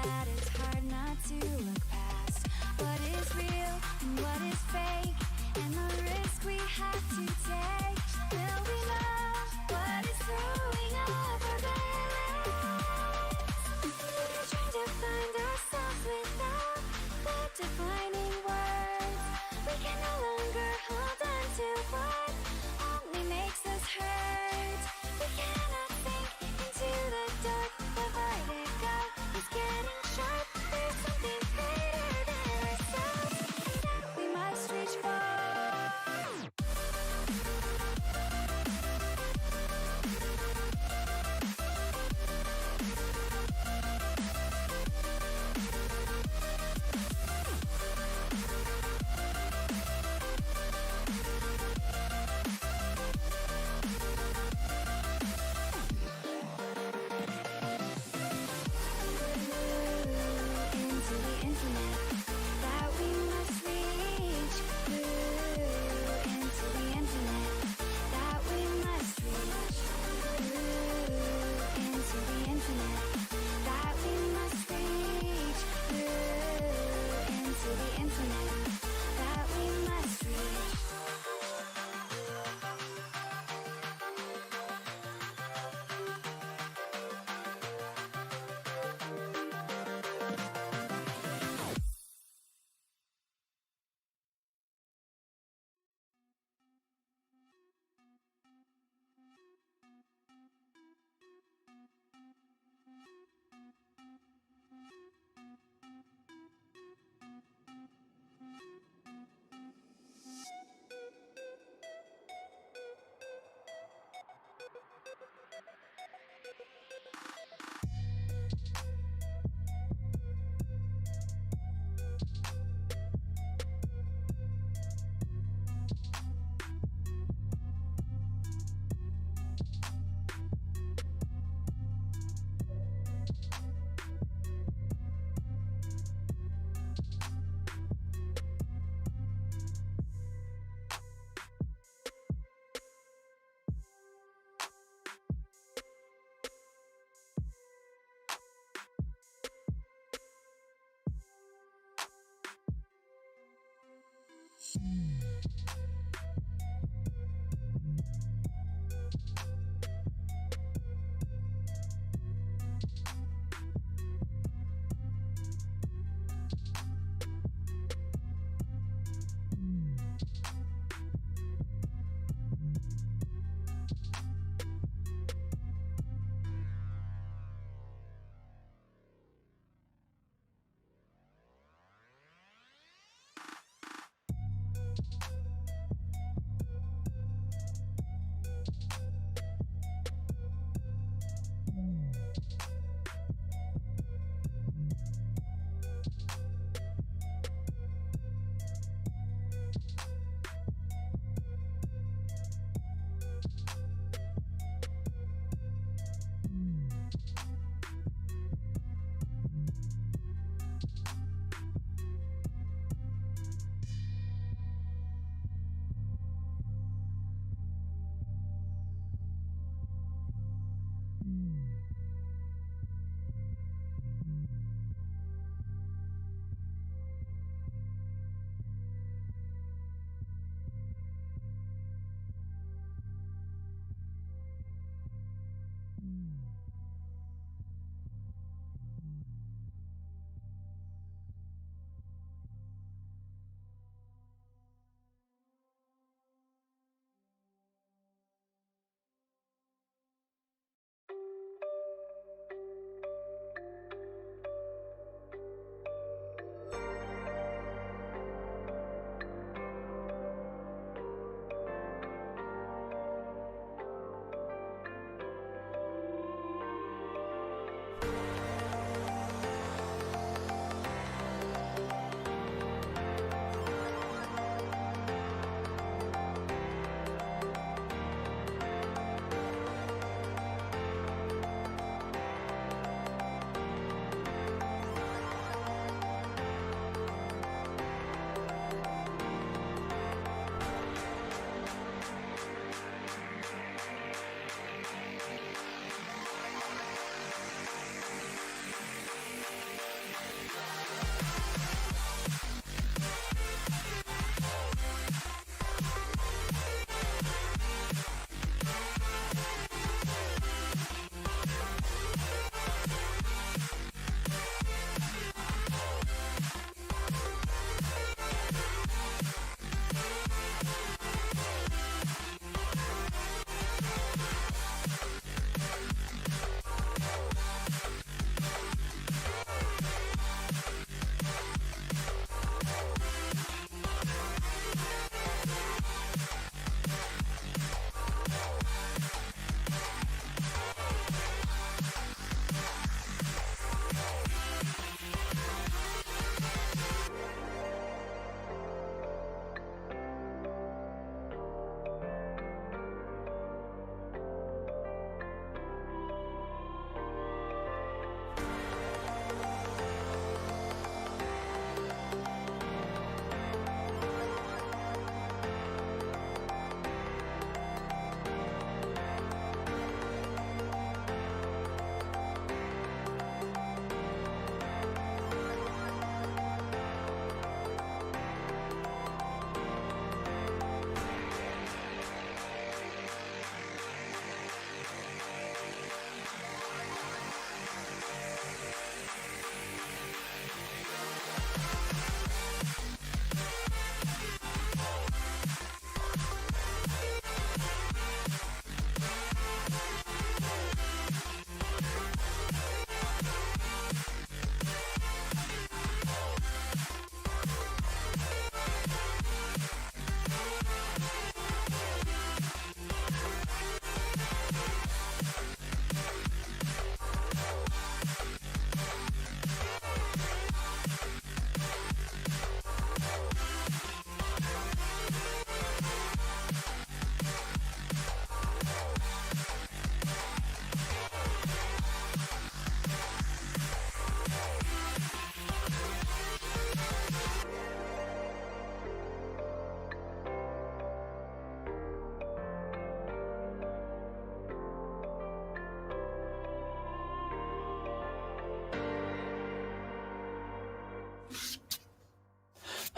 that it's hard not to look past what is real and what is fake, and the risk we have to take. Will we know what is throwing off our balance? We're trying to find ourselves without the defining words. We can no longer hold on to what only makes us hurt. We cannot sink into the dark. The vertigo is getting sharp. There's something greater than ourselves that we must reach for.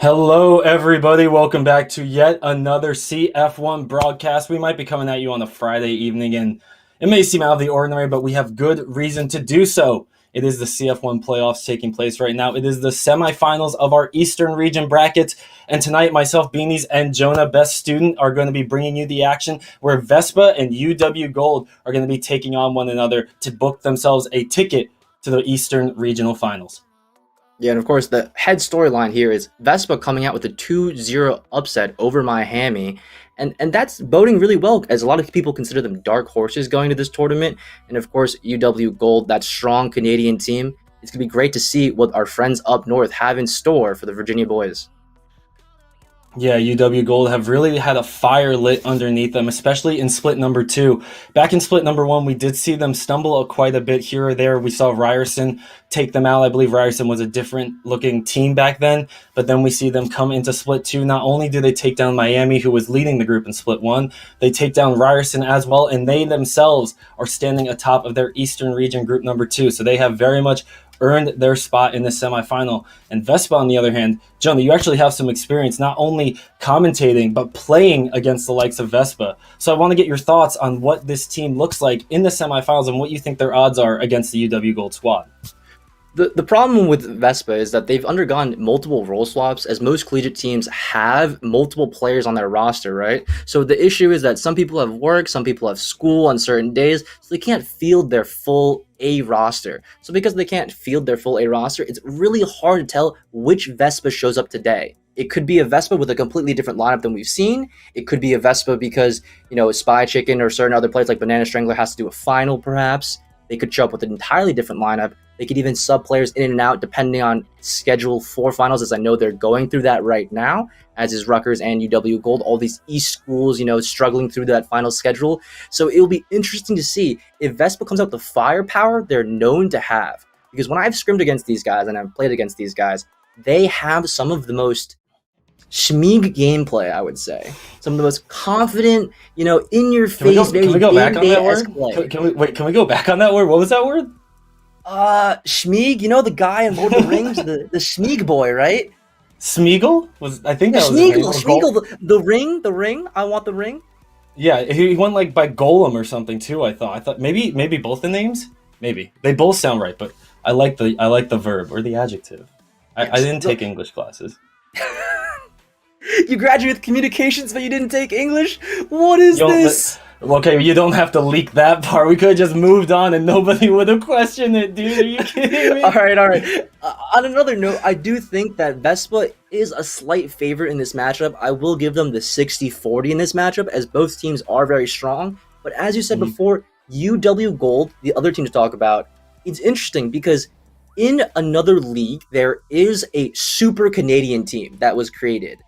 Hello, everybody. Welcome back to yet another CF1 broadcast. We might be coming at you on a Friday evening, and it may seem out of the ordinary, but we have good reason to do so. It is the CF1 playoffs taking place right now. It is the semifinals of our Eastern region bracket. And tonight, myself, Beanies, and Jonah, best student, are going to be bringing you the action where VESPA and UW Gold are going to be taking on one another to book themselves a ticket to the Eastern regional finals. Yeah, and of course, the head storyline here is VESPA coming out with a 2-0 upset over Miami. And that's boding really well, as a lot of people consider them dark horses going to this tournament. And of course, UW Gold, that strong Canadian team. It's going to be great to see what our friends up north have in store for the Virginia boys. Yeah, UW Gold have really had a fire lit underneath them, especially in split number 2. Back in split number 1, we did see them stumble quite a bit here or there. We saw Ryerson take them out. I believe Ryerson was a different looking team back then, but then we see them come into split 2. Not only do they take down Miami, who was leading the group in split 1, they take down Ryerson as well, and they themselves are standing atop of their Eastern region group number 2. So they have very much earned their spot in the semifinal. And VESPA, on the other hand, Jonah, you actually have some experience not only commentating, but playing against the likes of VESPA. So I want to get your thoughts on what this team looks like in the semifinals and what you think their odds are against the UW Gold squad. The problem with VESPA is that they've undergone multiple role swaps, as most collegiate teams have multiple players on their roster, right? So the issue is that some people have work, some people have school on certain days, so they can't field their full A roster. So because they can't field their full A roster, it's really hard to tell which VESPA shows up today. It could be a VESPA with a completely different lineup than we've seen. It could be a VESPA because, Spy Chicken or certain other players like Banana Strangler has to do a final, perhaps. They could show up with an entirely different lineup. They could even sub players in and out depending on schedule for finals, as I know they're going through that right now, as is Rutgers and UW Gold, all these East schools, struggling through that final schedule. So it'll be interesting to see if VESPA comes out with the firepower they're known to have. Because when I've scrimmed against these guys and I've played against these guys, they have some of the most schmeeg gameplay, I would say. Some of the most confident, in your face, Can we go back on that word? play. Can we go back on that word? What was that word? Schmeeg, the guy in Lord of the Rings, the Schmeeg boy, right? Smeagol? I think that was Schmeagol, his name. Schmeagol, the ring. I want the ring. Yeah, he went like by Golem or something too. I thought maybe both the names. Maybe they both sound right, but I like the verb or the adjective. Yes. I didn't take English classes. You graduated with communications, but you didn't take English? What is this? Okay, you don't have to leak that part. We could have just moved on and nobody would have questioned it, dude. Are you kidding me? All right. On another note, I do think that VESPA is a slight favorite in this matchup. I will give them the 60-40 in this matchup, as both teams are very strong. But as you said before, UW Gold, the other team to talk about, it's interesting because in another league, there is a super Canadian team that was created.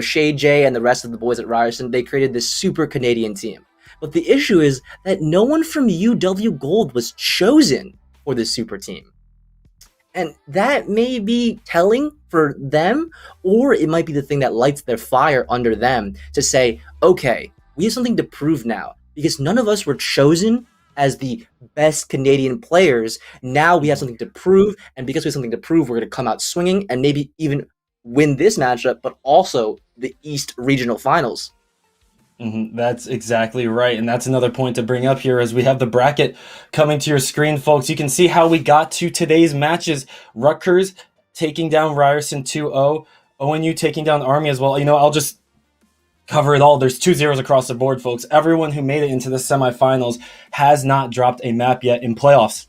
Shay J and the rest of the boys at Ryerson, they created this super Canadian team. But the issue is that no one from UW Gold was chosen for this super team. And that may be telling for them, or it might be the thing that lights their fire under them to say, okay, we have something to prove now, because none of us were chosen as the best Canadian players. Now we have something to prove, and because we have something to prove, we're going to come out swinging and maybe even win this matchup, but also the East Regional Finals. That's exactly right. And that's another point to bring up here as we have the bracket coming to your screen, folks. You can see how we got to today's matches. Rutgers taking down Ryerson 2-0. ONU taking down Army as well. I'll just cover it all. There's 2 zeros across the board, folks. Everyone who made it into the semifinals has not dropped a map yet in playoffs.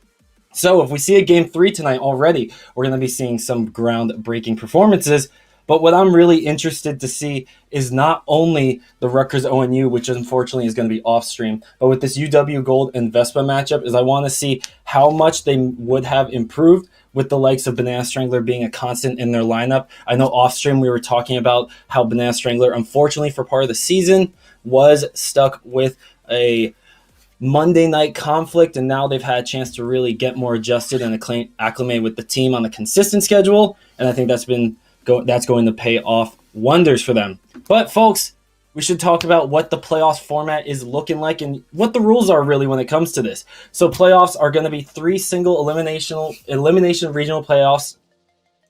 So if we see a game 3 tonight already, we're going to be seeing some groundbreaking performances. But what I'm really interested to see is not only the Rutgers ONU, which unfortunately is going to be off stream, but with this UW Gold and VESPA matchup, is I want to see how much they would have improved with the likes of Banana Strangler being a constant in their lineup. I know off stream we were talking about how Banana Strangler, unfortunately for part of the season, was stuck with a Monday night conflict, and now they've had a chance to really get more adjusted and acclimate with the team on a consistent schedule, and I think that's going to pay off wonders for them. But folks, we should talk about what the playoffs format is looking like and what the rules are really when it comes to this. So playoffs are going to be 3 single elimination regional playoffs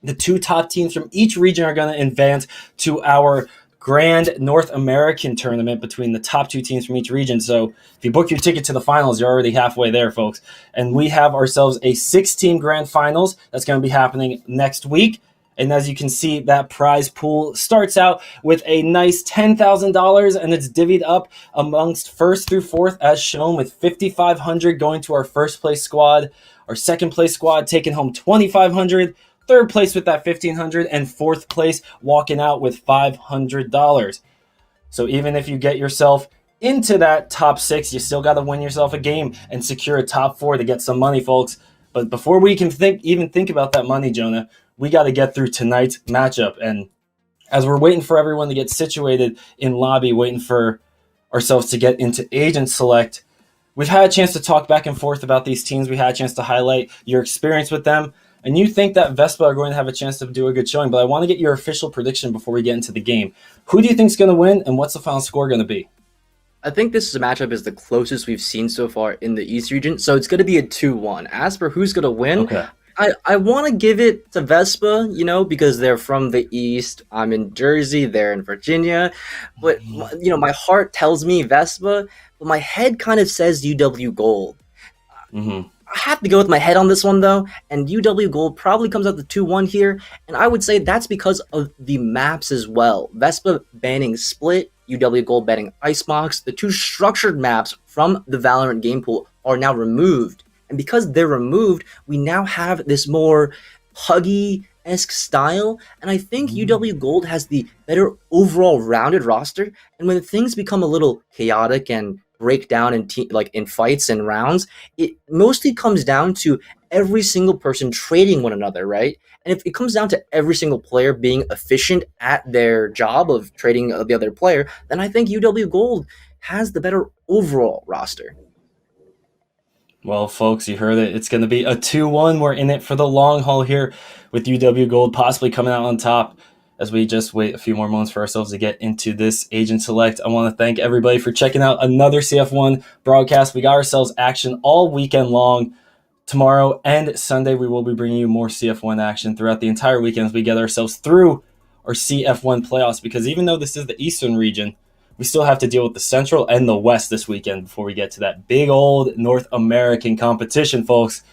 The 2 top teams from each region are going to advance to our Grand North American tournament between the top 2 teams from each region. So if you book your ticket to the finals, you're already halfway there, folks. And we have ourselves a 6-team grand finals that's going to be happening next week. And as you can see, that prize pool starts out with a nice $10,000, and it's divvied up amongst first through fourth as shown, with $5,500 going to our first place squad, our second place squad taking home $2,500, third place with that $1,500, and fourth place walking out with $500. So even if you get yourself into that top 6, you still got to win yourself a game and secure a top 4 to get some money, folks. But before we can even think about that money, Jonah, we got to get through tonight's matchup. And as we're waiting for everyone to get situated in lobby, waiting for ourselves to get into agent select, we've had a chance to talk back and forth about these teams. We had a chance to highlight your experience with them. And you think that VESPA are going to have a chance to do a good showing, but I want to get your official prediction before we get into the game. Who do you think is going to win, and what's the final score going to be? I think this matchup is the closest we've seen so far in the East region, so it's going to be a 2-1. As for who's going to win, Okay. I want to give it to VESPA, because they're from the East. I'm in Jersey, they're in Virginia. But, my heart tells me VESPA, but my head kind of says UW Gold. Mm-hmm. I have to go with my head on this one, though, and UW Gold probably comes out the 2-1 here, and I would say that's because of the maps as well. VESPA banning Split, UW Gold banning Icebox. The 2 structured maps from the Valorant game pool are now removed. And because they're removed, we now have this more Huggy-esque style. And I think UW Gold has the better overall rounded roster. And when things become a little chaotic and break down in fights and rounds, it mostly comes down to every single person trading one another, right? And if it comes down to every single player being efficient at their job of trading the other player, then I think UW Gold has the better overall roster. Well, folks, you heard it. It's going to be a 2-1. We're in it for the long haul here with UW Gold possibly coming out on top as we just wait a few more moments for ourselves to get into this agent select. I want to thank everybody for checking out another CF1 broadcast. We got ourselves action all weekend long. Tomorrow and Sunday, we will be bringing you more CF1 action throughout the entire weekend as we get ourselves through our CF1 playoffs, because even though this is the Eastern region, we still have to deal with the Central and the West this weekend before we get to that big old North American competition, folks.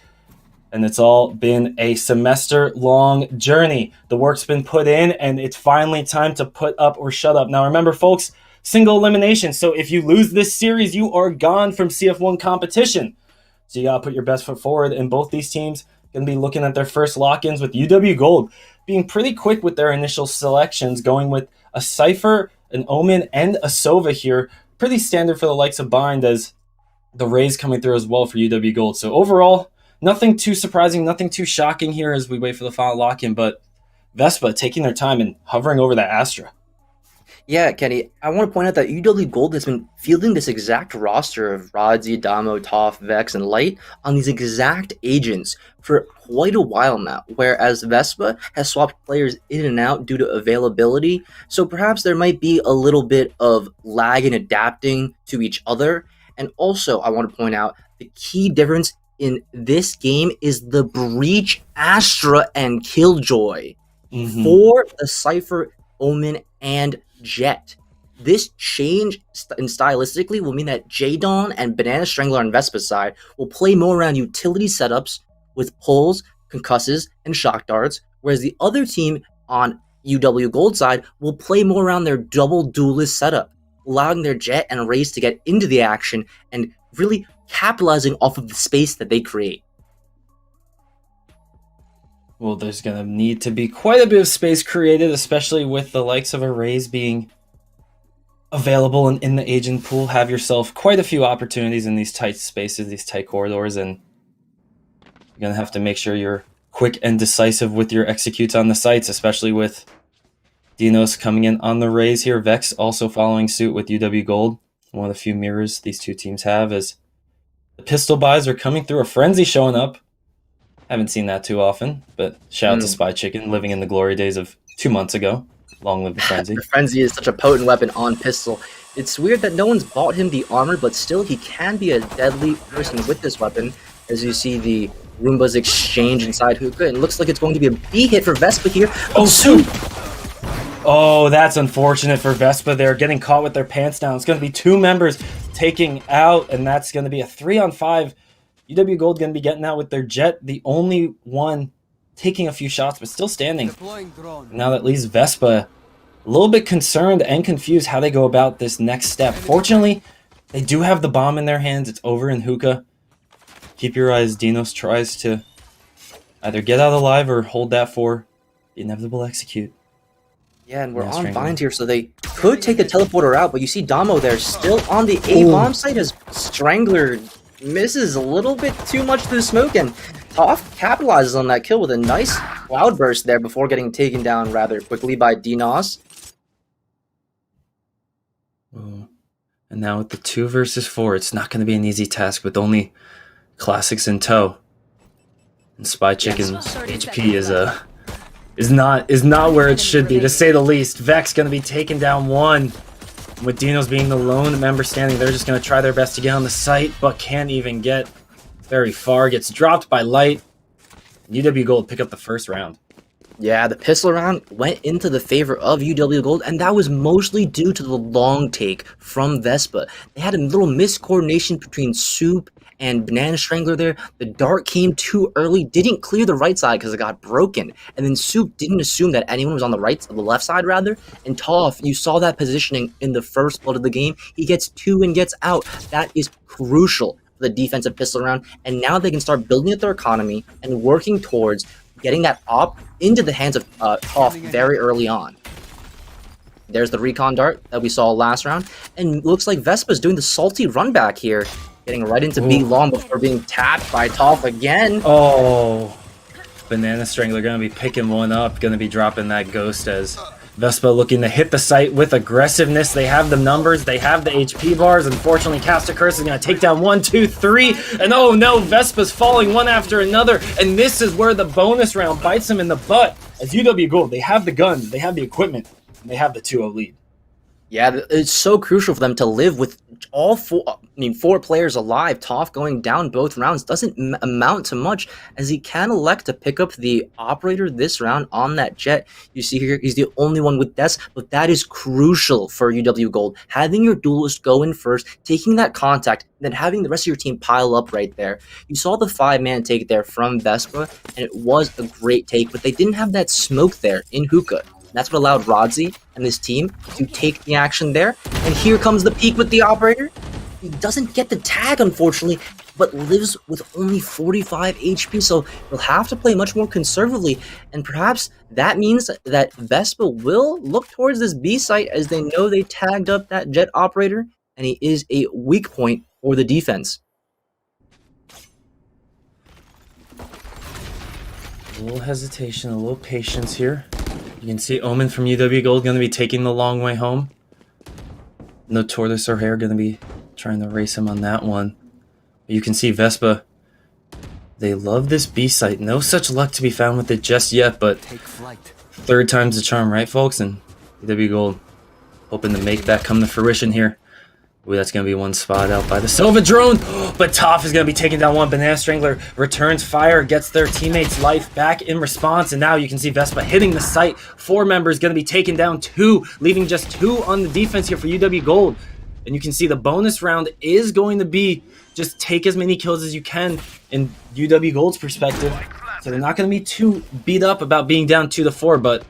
And it's all been a semester-long journey. The work's been put in, and it's finally time to put up or shut up. Now, remember, folks, single elimination. So if you lose this series, you are gone from CF1 competition. So you got to put your best foot forward, and both these teams going to be looking at their first lock-ins, with UW Gold being pretty quick with their initial selections, going with a Cypher, an Omen, and a Sova here. Pretty standard for the likes of Bind, as the Rays coming through as well for UW Gold. So overall, nothing too surprising, nothing too shocking here as we wait for the final lock-in, but VESPA taking their time and hovering over that Astra. Yeah, Kenny, I want to point out that UW Gold has been fielding this exact roster of Rodzi, Damo, Toph, Vex, and Light on these exact agents for quite a while now, whereas VESPA has swapped players in and out due to availability, so perhaps there might be a little bit of lag in adapting to each other. And also, I want to point out the key difference in this game is the Breach, Astra, and Killjoy for the Cypher, Omen, and Jet. This change stylistically will mean that J-Dawn and Banana Strangler on Vespa's side will play more around utility setups with pulls, concusses, and shock darts, whereas the other team on UW Gold side will play more around their double duelist setup, allowing their Jet and Raze to get into the action and really capitalizing off of the space that they create. Well, there's going to need to be quite a bit of space created, especially with the likes of Arrays being available in the agent pool. Have yourself quite a few opportunities in these tight spaces, these tight corridors, and you're going to have to make sure you're quick and decisive with your executes on the sites, especially with Dinos coming in on the Rays here. Vex also following suit with UW Gold. One of the few mirrors these two teams have as the pistol buys are coming through. A Frenzy showing up. Haven't seen that too often, but shout out to Spy Chicken, living in the glory days of 2 months ago. Long live the Frenzy. The Frenzy is such a potent weapon on pistol. It's weird that no one's bought him the armor, but still he can be a deadly person with this weapon. As you see the Roomba's exchange inside Hookah, and looks like it's going to be a B hit for Vespa here. Oh, Soup! Oh, that's unfortunate for Vespa. They're getting caught with their pants down. It's going to be 2 members taking out, and that's going to be a 3-on-5. UW Gold going to be getting out with their Jet, the only one taking a few shots, but still standing. Now that leaves Vespa a little bit concerned and confused how they go about this next step. Fortunately, they do have the bomb in their hands. It's over in Hookah. Keep your eyes. Dinos tries to either get out alive or hold that for the inevitable execute. Yeah, and we're on vines here, so they could take the teleporter out, but you see Damo there still on the A-bomb site as Strangler misses a little bit too much to the smoke, and Toph capitalizes on that kill with a nice cloudburst there before getting taken down rather quickly by Dinos. And now with the 2 versus 4, it's not going to be an easy task with only Classics in tow. And Spy Chicken's HP is not where it should be, to say the least. Vex going to be taken down 1. With Dinos being the lone member standing, they're just going to try their best to get on the site, but can't even get very far. Gets dropped by Light. UW Gold pick up the first round. Yeah, the pistol round went into the favor of UW Gold, and that was mostly due to the long take from Vespa. They had a little miscoordination between Soup and Banana Strangler there. The dart came too early, didn't clear the right side because it got broken. And then Soup didn't assume that anyone was on the right, the left side rather. And Toph, you saw that positioning in the first blood of the game. He gets 2 and gets out. That is crucial for the defensive pistol round. And now they can start building up their economy and working towards getting that op into the hands of Toph very early on. There's the recon dart that we saw last round. And looks like Vespa's doing the salty run back here. Getting right into B long before being tapped by Toph again. Oh, Banana Strangler going to be picking one up. Going to be dropping that ghost as Vespa looking to hit the site with aggressiveness. They have the numbers. They have the HP bars. Unfortunately, Caster Curse is going to take down 1, 2, 3. And oh no, Vespa's falling one after another. And this is where the bonus round bites them in the butt. As UW Gold, they have the guns, they have the equipment, and they have the 2-0 lead. Yeah, it's so crucial for them to live with all 4 players alive. Toph going down both rounds doesn't amount to much, as he can elect to pick up the operator this round on that Jet. You see here, he's the only one with deaths, but that is crucial for UW Gold. Having your duelist go in first, taking that contact, then having the rest of your team pile up right there. You saw the 5-man take there from Vespa, and it was a great take, but they didn't have that smoke there in Hookah. That's what allowed Rodzi and his team to take the action there. And here comes the peak with the operator. He doesn't get the tag, unfortunately, but lives with only 45 HP, so he'll have to play much more conservatively. And perhaps that means that Vespa will look towards this B site, as they know they tagged up that Jet operator, and he is a weak point for the defense. A little hesitation, a little patience here. You can see Omen from UW Gold going to be taking the long way home. No Tortoise or Hair going to be trying to race him on that one. But you can see Vespa, they love this B site. No such luck to be found with it just yet, but third time's the charm, right, folks? And UW Gold hoping to make that come to fruition here. Ooh, that's going to be one spot out by the Silva drone. But Toph is going to be taking down 1. Banana Strangler returns fire, gets their teammate's life back in response. And now you can see Vespa hitting the site. 4 members going to be taken down 2, leaving just 2 on the defense here for UW Gold. And you can see the bonus round is going to be just take as many kills as you can in UW Gold's perspective. So they're not going to be too beat up about being down 2-4, but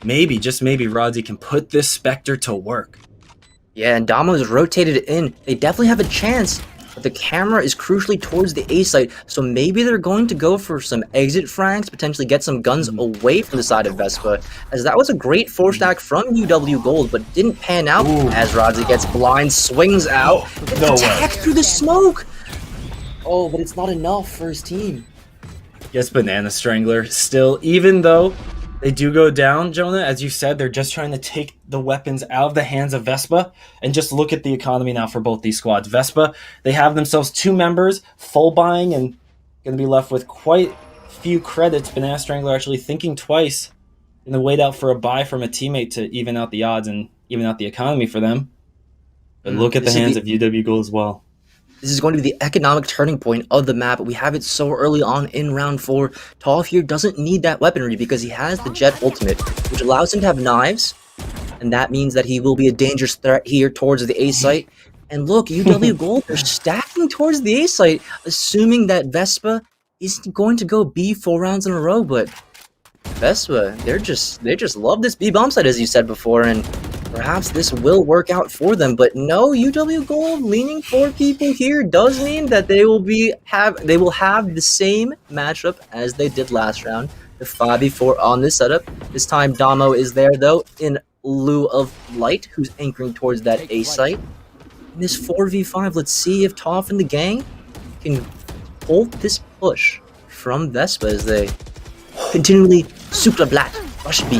maybe, just maybe, Rodzi can put this Spectre to work. Yeah, and Damo's rotated it in. They definitely have a chance, but the camera is crucially towards the A site, so maybe they're going to go for some exit frags, potentially get some guns away from the side of Vespa, as that was a great 4-stack from UW Gold, but didn't pan out. As Rodzi gets blind, swings out, gets attacked through the smoke. Oh, but it's not enough for his team. Yes, Banana Strangler still, even though they do go down, Jonah, as you said, they're just trying to take the weapons out of the hands of Vespa. And just look at the economy now for both these squads. Vespa, they have themselves 2 members, full buying, and going to be left with quite a few credits. Banana Strangler actually thinking twice in the wait out for a buy from a teammate to even out the odds and even out the economy for them. But look at the hands of UW Gold as well. This is going to be the economic turning point of the map. We have it so early on in round 4. Toph here doesn't need that weaponry because he has the Jet ultimate, which allows him to have knives, and that means that he will be a dangerous threat here towards the A site. And look, UW Gold, they're stacking towards the A site, assuming that VESPA isn't going to go B 4 rounds in a row, but VESPA, they just love this B bomb site, as you said before, and perhaps this will work out for them. But no, UW Gold leaning 4 people here does mean that they will have the same matchup as they did last round, the 5v4 on this setup. This time Damo is there though, in lieu of Light, who's anchoring towards that A site. In this 4v5, let's see if Toph and the gang can hold this push from VESPA as they continually super black rush B.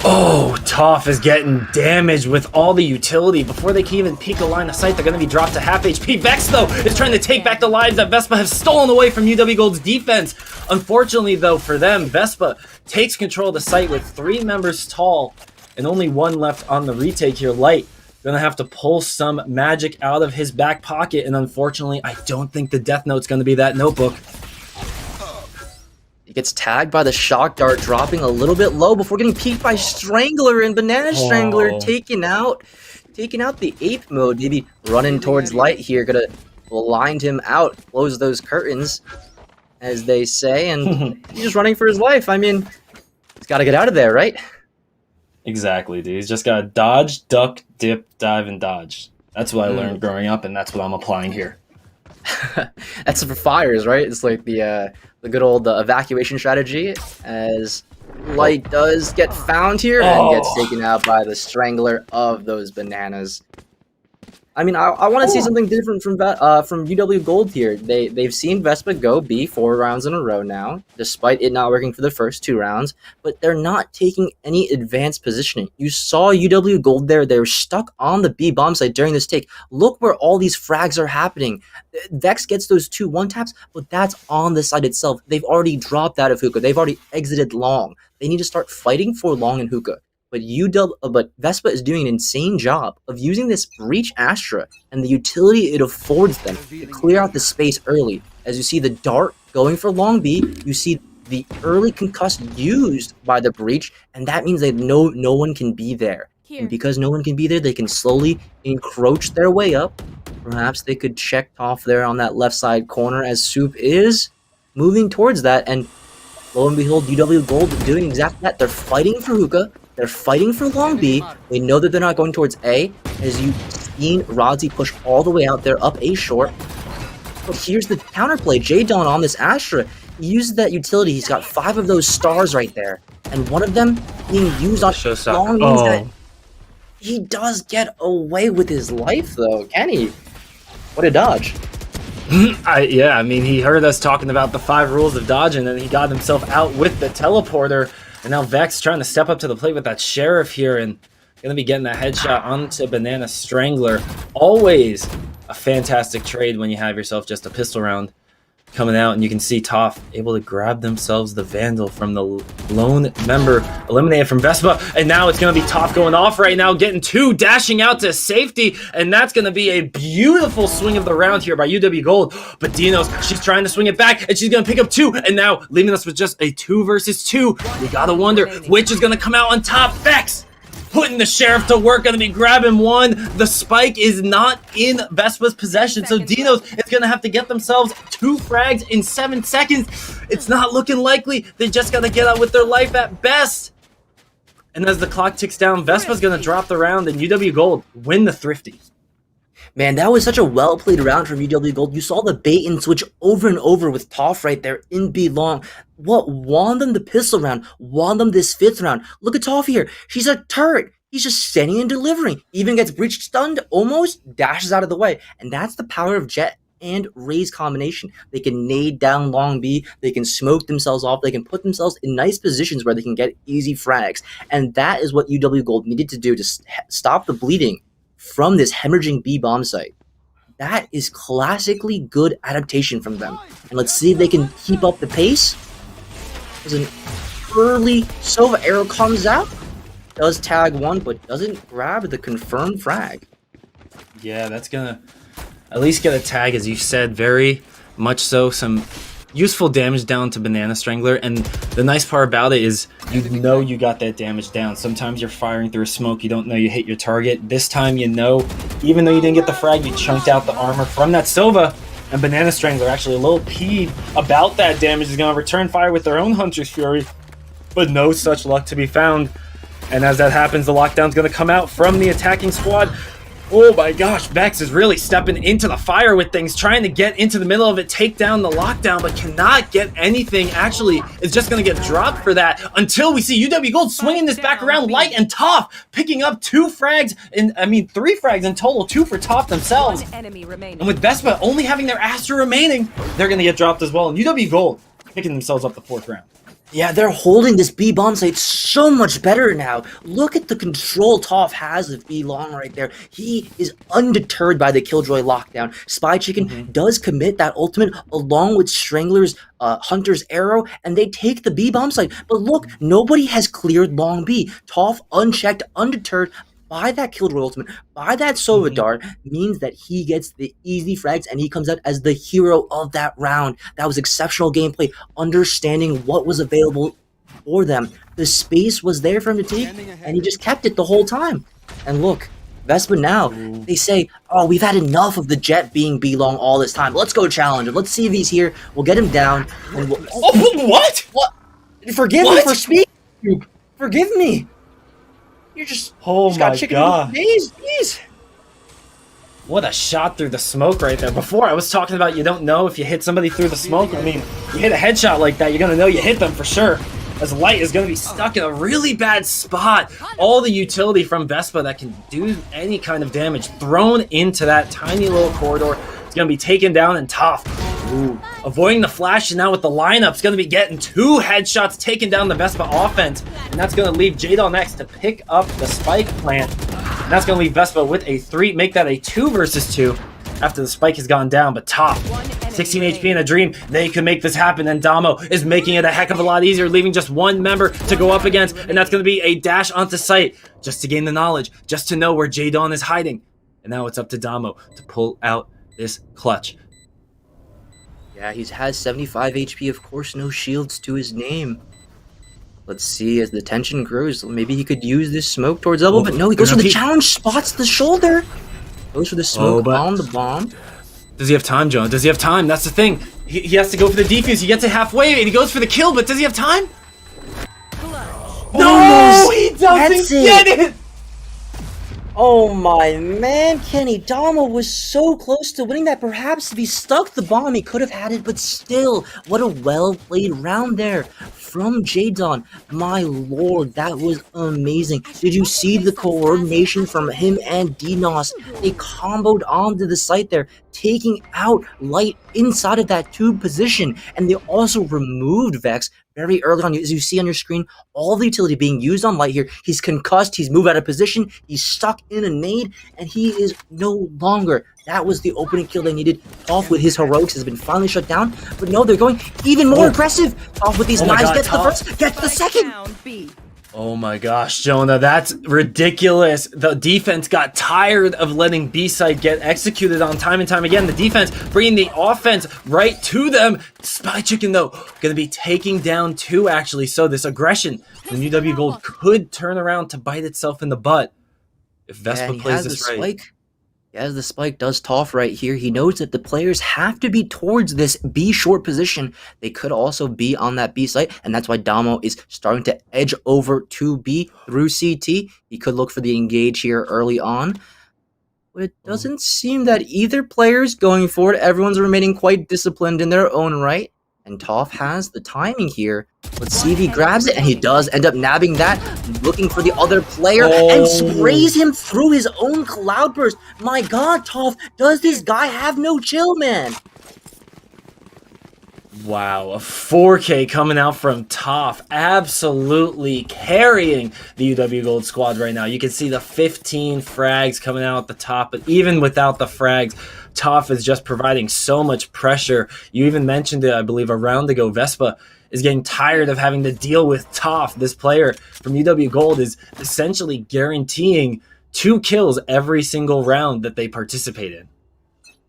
Oh, Toph is getting damaged with all the utility. Before they can even peek a line of sight, they're going to be dropped to half HP. Vex, though, is trying to take back the lives that VESPA have stolen away from UW Gold's defense. Unfortunately, though, for them, VESPA takes control of the site with 3 members tall and only 1 left on the retake here. Light going to have to pull some magic out of his back pocket, and unfortunately, I don't think the Death Note's going to be that notebook. He gets tagged by the shock dart, dropping a little bit low before getting peeked by Strangler, and Banana Strangler taking out the ape mode. Maybe running towards Light here, gonna blind him out, close those curtains, as they say, and he's just running for his life. I mean, he's got to get out of there, right? Exactly, dude. He's just got to dodge, duck, dip, dive, and dodge. That's what I learned growing up, and that's what I'm applying here. That's for fires, right? It's like the good old evacuation strategy, as Light does get found here and gets taken out by the Strangler of those bananas. I mean, I want to see something different from UW Gold here. They've seen VESPA go B 4 rounds in a row now, despite it not working for the first 2 rounds, but they're not taking any advanced positioning. You saw UW Gold there. They were stuck on the B bomb site during this take. Look where all these frags are happening. Vex gets those 2 1-taps, but that's on the site itself. They've already dropped out of hookah. They've already exited long. They need to start fighting for long and hookah. But VESPA is doing an insane job of using this Breach Astra and the utility it affords them to clear out the space early. As you see the dart going for long B, you see the early concuss used by the Breach, and that means that no one can be there. And because no one can be there, they can slowly encroach their way up. Perhaps they could check off there on that left side corner, as Soup is moving towards that, and lo and behold, UW Gold doing exactly that. They're fighting for hookah. They're fighting for long B. They know that they're not going towards A, as you've seen Rodzi push all the way out there up A short. But here's the counterplay. J-Dawn on this Astra, he uses that utility. He's got 5 of those stars right there, and one of them being used on long means that he does get away with his life, though, can he? What a dodge. Yeah, I mean, he heard us talking about the 5 rules of dodging, and he got himself out with the teleporter. And now Vex trying to step up to the plate with that Sheriff here, and going to be getting that headshot onto Banana Strangler. Always a fantastic trade when you have yourself just a pistol round coming out, and you can see Toph able to grab themselves the Vandal from the lone member eliminated from VESPA, and now it's going to be Toph going off right now, getting 2, dashing out to safety, and that's going to be a beautiful swing of the round here by UW Gold. But Dinos, she's trying to swing it back, and she's going to pick up 2, and now leaving us with just a 2 versus 2. We got to wonder which is going to come out on top. Vex putting the Sheriff to work, going to be grabbing 1. The spike is not in Vespa's possession, so Dinos is going to have to get themselves 2 frags in 7 seconds. It's not looking likely. They just got to get out with their life at best. And as the clock ticks down, Vespa's going to drop the round, and UW Gold win the Thrifty. Man, that was such a well-played round from UW Gold. You saw the bait and switch over and over with Toph right there in B long. What won them the pistol round, won them this 5th round. Look at Toph here. She's a turret. He's just sending and delivering. Even gets breached stunned, almost dashes out of the way. And that's the power of Jet and Ray's combination. They can nade down long B. They can smoke themselves off. They can put themselves in nice positions where they can get easy frags. And that is what UW Gold needed to do to stop the bleeding from this hemorrhaging B bomb site. That is classically good adaptation from them. And let's see if they can keep up the pace. As an early Sova arrow comes out, does tag 1, but doesn't grab the confirmed frag. Yeah, that's gonna at least get a tag, as you said, very much so. Some useful damage down to Banana Strangler, and the nice part about it is you know you got that damage down. Sometimes you're firing through a smoke, you don't know you hit your target. This time you know, even though you didn't get the frag, you chunked out the armor from that Sova, and Banana Strangler actually a little peeved about that damage is going to return fire with their own Hunter's Fury, but no such luck to be found. And as that happens, the lockdown's going to come out from the attacking squad. Oh my gosh, Vex is really stepping into the fire with things, trying to get into the middle of it, take down the lockdown, but cannot get anything. Actually, is just going to get dropped for that until we see UW Gold swinging this back around. Light and Toph picking up 3 frags in total, 2 for Toph themselves. And with VESPA only having their Astra remaining, they're going to get dropped as well. And UW Gold picking themselves up the 4th round. Yeah, they're holding this B bomb site so much better now. Look at the control Toph has of B long right there. He is undeterred by the Killjoy lockdown. Spy Chicken does commit that ultimate along with Strangler's Hunter's arrow, and they take the B bomb site. But look, nobody has cleared long B. Toph unchecked, undeterred by that Killjoy ultimate, by that Sova dart, means that he gets the easy frags and he comes out as the hero of that round. That was exceptional gameplay, understanding what was available for them. The space was there for him to take, and he just kept it the whole time. And look, VESPA now, they say, oh, we've had enough of the Jet being B-long all this time. Let's go challenge him. Let's see if he's here. We'll get him down. And we'll, What? Forgive me for speaking. Forgive me. You're just, oh just my got chicken god. Jeez. What a shot through the smoke right there. Before I was talking about you don't know if you hit somebody through the smoke. I mean, you hit a headshot like that, you're going to know you hit them for sure. As Light is going to be stuck in a really bad spot. All the utility from VESPA that can do any kind of damage thrown into that tiny little corridor. It's going to be taken down, and Toph, avoiding the flash, and now with the lineup, it's going to be getting 2 headshots, taking down the VESPA offense, and that's going to leave Jadon next to pick up the spike plant, and that's going to leave VESPA with a 3, make that a 2 versus 2 after the spike has gone down. But Toph, 16 HP in a dream, they could make this happen, and Damo is making it a heck of a lot easier, leaving just 1 member to go up against, and that's going to be a dash onto site, just to gain the knowledge, just to know where Jadon is hiding, and now it's up to Damo to pull out this clutch. Yeah, he has 75 HP, of course, no shields to his name. Let's see, as the tension grows, maybe he could use this smoke towards Elbow, but no, he goes for the challenge, spots the shoulder. Goes for the smoke on the bomb. Does he have time, John? Does he have time? That's the thing. He has to go for the defuse. He gets it halfway, and he goes for the kill, but does he have time? No, he doesn't get it! Oh my man, Kenny Dama was so close to winning that. Perhaps if he stuck the bomb, he could have had it, but still, what a well-played round there from Jadon. My lord, that was amazing. Did you see the coordination from him and Dinos? They comboed onto the site there, taking out Light inside of that tube position, and they also removed Vex very early on. As you see on your screen, all the utility being used on Light here. He's concussed, he's moved out of position, he's stuck in a nade, and he is no longer. That was the opening kill they needed. Toph with his heroics has been finally shut down, but no, they're going even more aggressive. Toph with these knives gets the first, gets the second. Oh my gosh, Jonah, that's ridiculous. The defense got tired of letting B-side get executed on time and time again. The defense bringing the offense right to them. Spy Chicken, though, going to be taking down 2, actually. So this aggression from UW Gold could turn around to bite itself in the butt if VESPA plays this right. Spike. As the spike does Toph right here, he knows that the players have to be towards this B short position. They could also be on that B site, and that's why Damo is starting to edge over to B through CT. He could look for the engage here early on, but it doesn't seem that either player is going for it. Everyone's remaining quite disciplined in their own right, and Toph has the timing here. Let's see if he grabs it, and he does end up nabbing that, looking for the other player, and sprays him through his own cloud burst. My god, Toph, does this guy have no chill, man? Wow, a 4K coming out from Toph, absolutely carrying the UW Gold squad right now. You can see the 15 frags coming out at the top, but even without the frags, Toph is just providing so much pressure. You even mentioned it, I believe, a round ago. VESPA is getting tired of having to deal with Toph. This player from UW Gold is essentially guaranteeing 2 kills every single round that they participate in.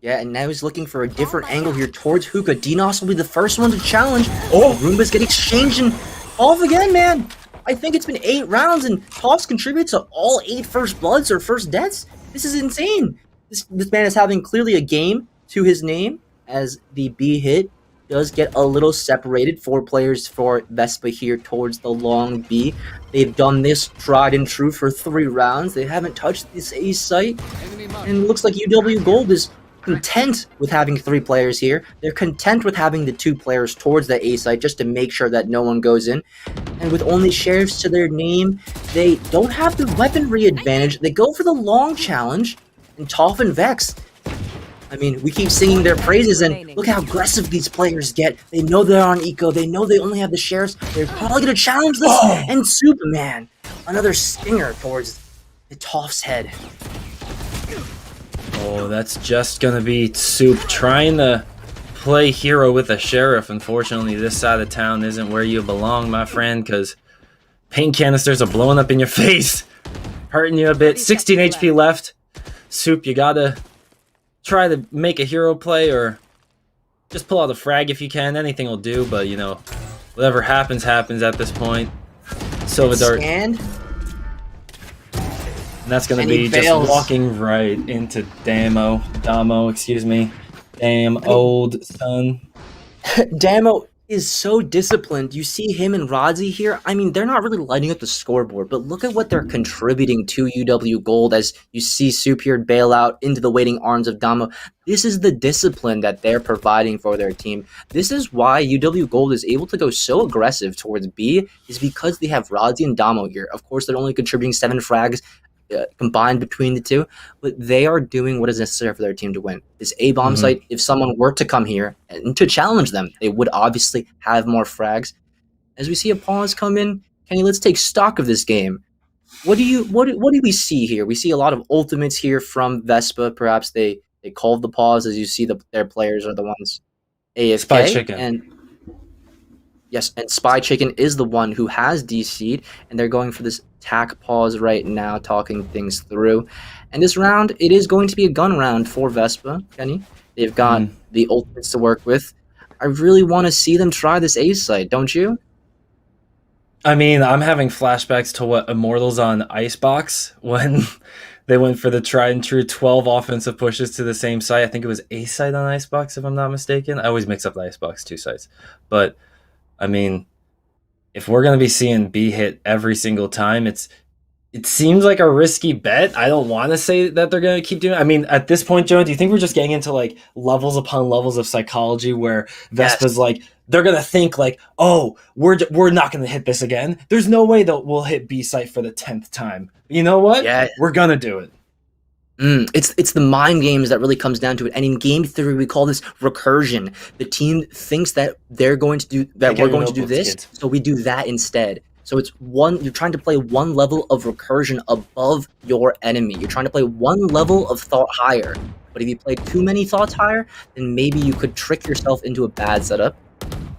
Yeah, and now he's looking for a different angle here towards Hookah. Dinos will be the first one to challenge. Oh! Roombas get exchanged and off again, man. I think it's been 8 rounds, and Toss contributes to all 8 first bloods or first deaths. This is insane. This man is having clearly a game to his name, as the B hit does get a little separated. 4 players for VESPA here towards the long B. They've done this tried and true for 3 rounds. They haven't touched this A site, and it looks like UW Gold is content with having 3 players here. They're content with having the 2 players towards the A site just to make sure that no one goes in. And with only sheriffs to their name, they don't have the weaponry advantage. They go for the long challenge, and Toph and Vex, I mean, we keep singing their praises, and look how aggressive these players get. They know they're on eco. They know they only have the sheriffs. They're probably going to challenge this. Oh. And Superman, another stinger towards the Toph's head. Oh, that's just gonna be Soup trying to play hero with a sheriff. Unfortunately, this side of town isn't where you belong, my friend, because paint canisters are blowing up in your face, hurting you a bit. 16 HP left. Soup, you gotta try to make a hero play or just pull out a frag if you can. Anything will do, but you know, whatever happens, happens at this point. Silver Dart. And that's going to be just walking right into Damo, excuse me. Damn old son. Damo is so disciplined. You see him and Rodzi here. I mean, they're not really lighting up the scoreboard, but look at what they're contributing to UW Gold as you see Soup here bail out into the waiting arms of Damo. This is the discipline that they're providing for their team. This is why UW Gold is able to go so aggressive towards B, is because they have Rodzi and Damo here. Of course, they're only contributing 7 frags. Combined between the 2, but they are doing what is necessary for their team to win. This A-bomb site, if someone were to come here and to challenge them, they would obviously have more frags. As we see a pause come in, Kenny, let's take stock of this game. What do we see here? We see a lot of ultimates here from VESPA. Perhaps they called the pause, as you see their players are the ones AFK. Spy Chicken. And yes, and Spy Chicken is the one who has DC'd, and they're going for this tack pause right now, talking things through. And this round, it is going to be a gun round for VESPA, Kenny. They've got the ultimates to work with. I really want to see them try this A site, don't you? I mean, I'm having flashbacks to what Immortals on Icebox when they went for the tried and true 12 offensive pushes to the same site. I think it was A site on Icebox, if I'm not mistaken. I always mix up the Icebox 2 sites. But, I mean, if we're going to be seeing B hit every single time, it seems like a risky bet. I don't want to say that they're going to keep doing it. I mean, at this point, Joe, do you think we're just getting into like levels upon levels of psychology where Vespa's like, they're going to think like, oh, we're not going to hit this again. There's no way that we'll hit B site for the 10th time. You know what? Yeah. We're going to do it. It's the mind games that really comes down to it. And in game theory, we call this recursion. The team thinks that they're going to do that. We're going to do this, so we do that instead. So it's you're trying to play one level of recursion above your enemy. You're trying to play one level of thought higher. But if you play too many thoughts higher, then maybe you could trick yourself into a bad setup.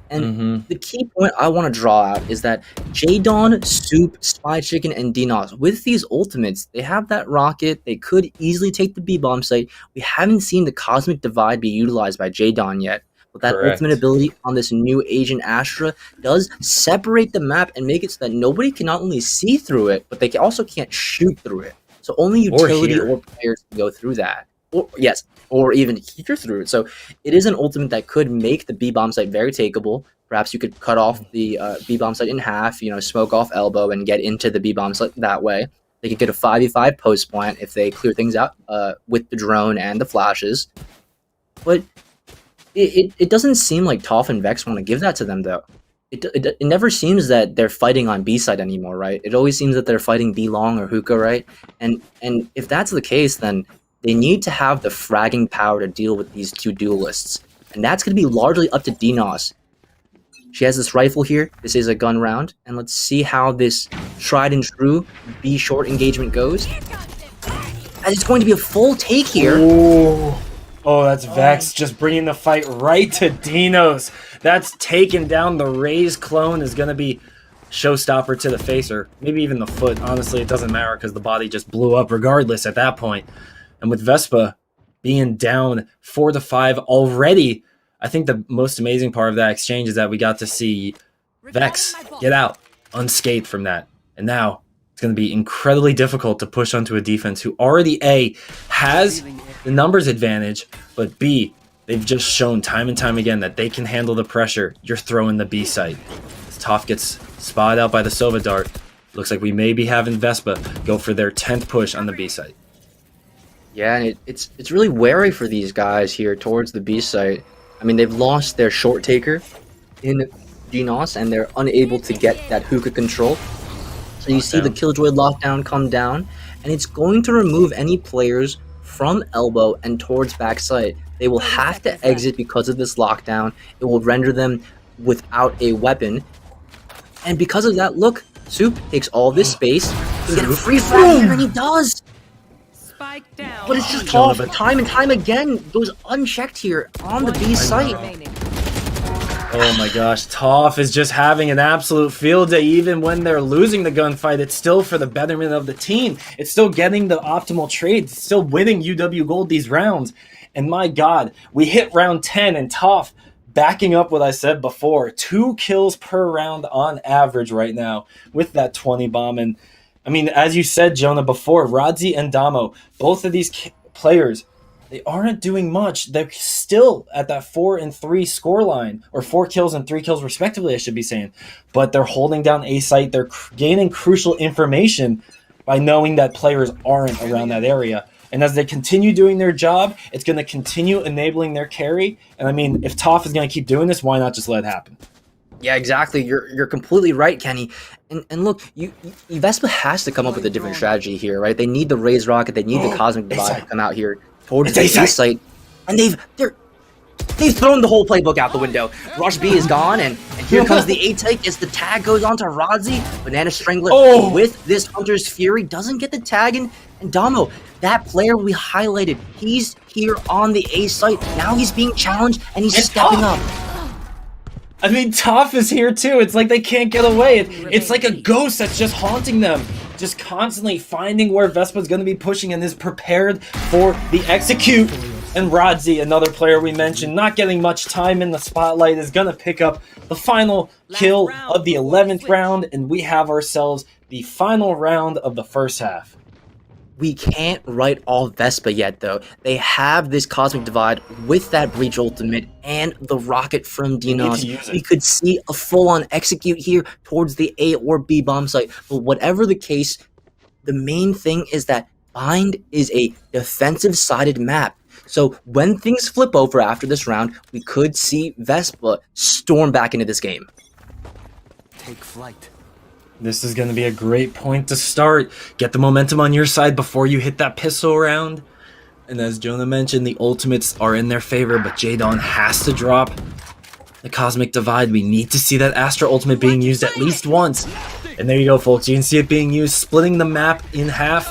And the key point I want to draw out is that J-Dawn, Soup, Spy Chicken, and Dinos, with these ultimates, they have that rocket. They could easily take the B-bomb site. We haven't seen the Cosmic Divide be utilized by J-Dawn yet. But that ultimate ability on this new Agent Astra does separate the map and make it so that nobody can not only see through it, but they also can't shoot through it. So only utility or players can go through that. Or even hear through it. So it is an ultimate that could make the B-bomb site very takeable. Perhaps you could cut off the B-bomb site in half, smoke off elbow and get into the B-bomb site that way. They could get a 5v5 post plant if they clear things out with the drone and the flashes. But it doesn't seem like Toph and Vex want to give that to them, though. It never seems that they're fighting on B side anymore, right? It always seems that they're fighting B long or hookah, right? And if that's the case, then they need to have the fragging power to deal with these 2 duelists. And that's going to be largely up to Dinos. She has this rifle here. This is a gun round. And let's see how this tried and true B short engagement goes. And it's going to be a full take here. Oh, that's Vex just bringing the fight right to Dinos. That's taking down the Raze clone, is going to be showstopper to the face, or maybe even the foot. Honestly, it doesn't matter because the body just blew up regardless at that point. And with VESPA, being down 4-5 already. I think the most amazing part of that exchange is that we got to see Vex get out unscathed from that. And now it's going to be incredibly difficult to push onto a defense who already A, has the numbers advantage, but B, they've just shown time and time again that they can handle the pressure you're throwing the B site. As Toph gets spotted out by the Sova Dart, looks like we may be having VESPA go for their 10th push on the B site. Yeah, and it's really wary for these guys here towards the B site. I mean, they've lost their short taker in GNOS, and they're unable to get that hookah control. So you see the Killjoy lockdown come down, and it's going to remove any players from elbow and towards backside. They will have to exit because of this lockdown. It will render them without a weapon. And because of that, look, Soup takes all this space and get a free frag here, and he does! Spike down. But it's just Toph, time and time again, goes unchecked here on the B site. Oh my gosh, Toph is just having an absolute field day. Even when they're losing the gunfight, it's still for the betterment of the team. It's still getting the optimal trades. It's still winning UW Gold these rounds. And my god, we hit round 10 and Toph backing up what I said before. 2 kills per round on average right now with that 20 bomb. And I mean, as you said, Jonah, before, Radzi and Damo, both of these players, they aren't doing much. They're still at that 4-3 scoreline, or 4 kills and 3 kills respectively, I should be saying. But they're holding down A site. They're gaining crucial information by knowing that players aren't around that area. And as they continue doing their job, it's going to continue enabling their carry. And I mean, if Toph is going to keep doing this, why not just let it happen? Yeah, exactly. You're completely right, Kenny. And look, VESPA has to come up with a different strategy here, right? They need the Raise Rocket, they need the Cosmic Divide to come out here towards the A site, and they've thrown the whole playbook out the window. Rush B is gone, and here comes the A take as the tag goes on to Radzi. Banana Strangler with this Hunter's Fury doesn't get the tag in, and Damo, that player we highlighted, he's here on the A site. Now he's being challenged, and he's stepping up. I mean, Toph is here too. It's like they can't get away. It's like a ghost that's just haunting them. Just constantly finding where Vespa's going to be pushing and is prepared for the execute. And Radzi, another player we mentioned, not getting much time in the spotlight, is going to pick up the final kill of the 11th round. And we have ourselves the final round of the first half. We can't write all VESPA yet, though. They have this Cosmic Divide with that Breach Ultimate and the Rocket from DNOS. We could see a full-on execute here towards the A or B bomb site. But whatever the case, the main thing is that Bind is a defensive-sided map. So when things flip over after this round, we could see VESPA storm back into this game. Take flight. This is going to be a great point to start. Get the momentum on your side before you hit that pistol round. And as Jonah mentioned, the ultimates are in their favor, but Jadon has to drop the Cosmic Divide. We need to see that Astra ultimate being used at least once. And there you go, folks. You can see it being used, splitting the map in half.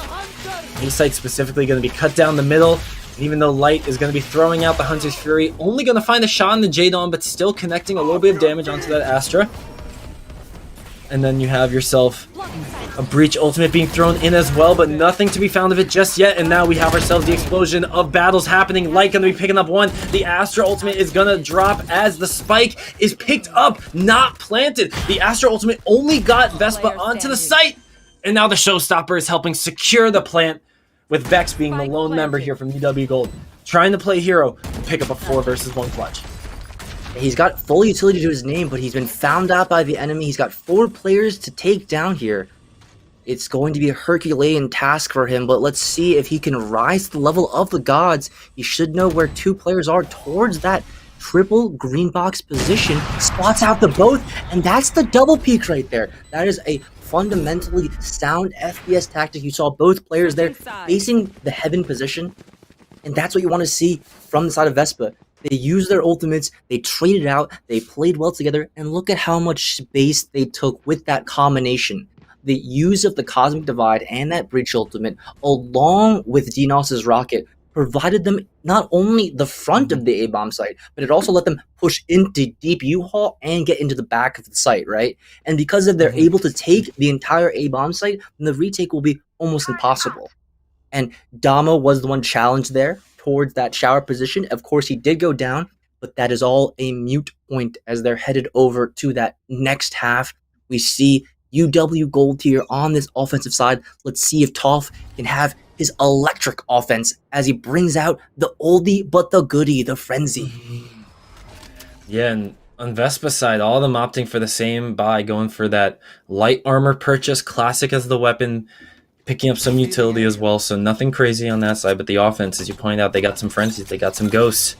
A-site specifically going to be cut down the middle. And even though Light is going to be throwing out the Hunter's Fury, only going to find a shot on the Jadon, but still connecting a little bit of damage onto that Astra. And then you have yourself a Breach Ultimate being thrown in as well, but nothing to be found of it just yet. And now we have ourselves the explosion of battles happening. Light going to be picking up one. The Astra Ultimate is going to drop as the spike is picked up, not planted. The Astra Ultimate only got VESPA onto the site. And now the Showstopper is helping secure the plant, with Vex being the lone member here from UW Gold, trying to play hero and pick up a 4 versus 1 clutch. He's got full utility to his name, but he's been found out by the enemy. He's got 4 players to take down here. It's going to be a Herculean task for him, but let's see if he can rise to the level of the gods. He should know where 2 players are towards that triple green box position. Spots out the both, and that's the double peek right there. That is a fundamentally sound FPS tactic. You saw both players there facing the heaven position, and that's what you want to see from the side of VESPA. They used their ultimates, they traded out, they played well together, and look at how much space they took with that combination. The use of the Cosmic Divide and that Breach Ultimate, along with DNOS's Rocket, provided them not only the front of the A-bomb site, but it also let them push into deep U-Haul and get into the back of the site, right? And because if they're able to take the entire A-bomb site, then the retake will be almost impossible. And Damo was the one challenged there towards that shower position. Of course, he did go down, but that is all a mute point as they're headed over to that next half. We see UW Gold here on this offensive side. Let's see if Toph can have his electric offense as he brings out the oldie but the goodie, the frenzy. Yeah, and on Vespa side, all of them opting for the same buy, going for that light armor purchase, classic as the weapon, picking up some utility as well. So nothing crazy on that side, but the offense, as you pointed out, they got some frenzies, they got some ghosts.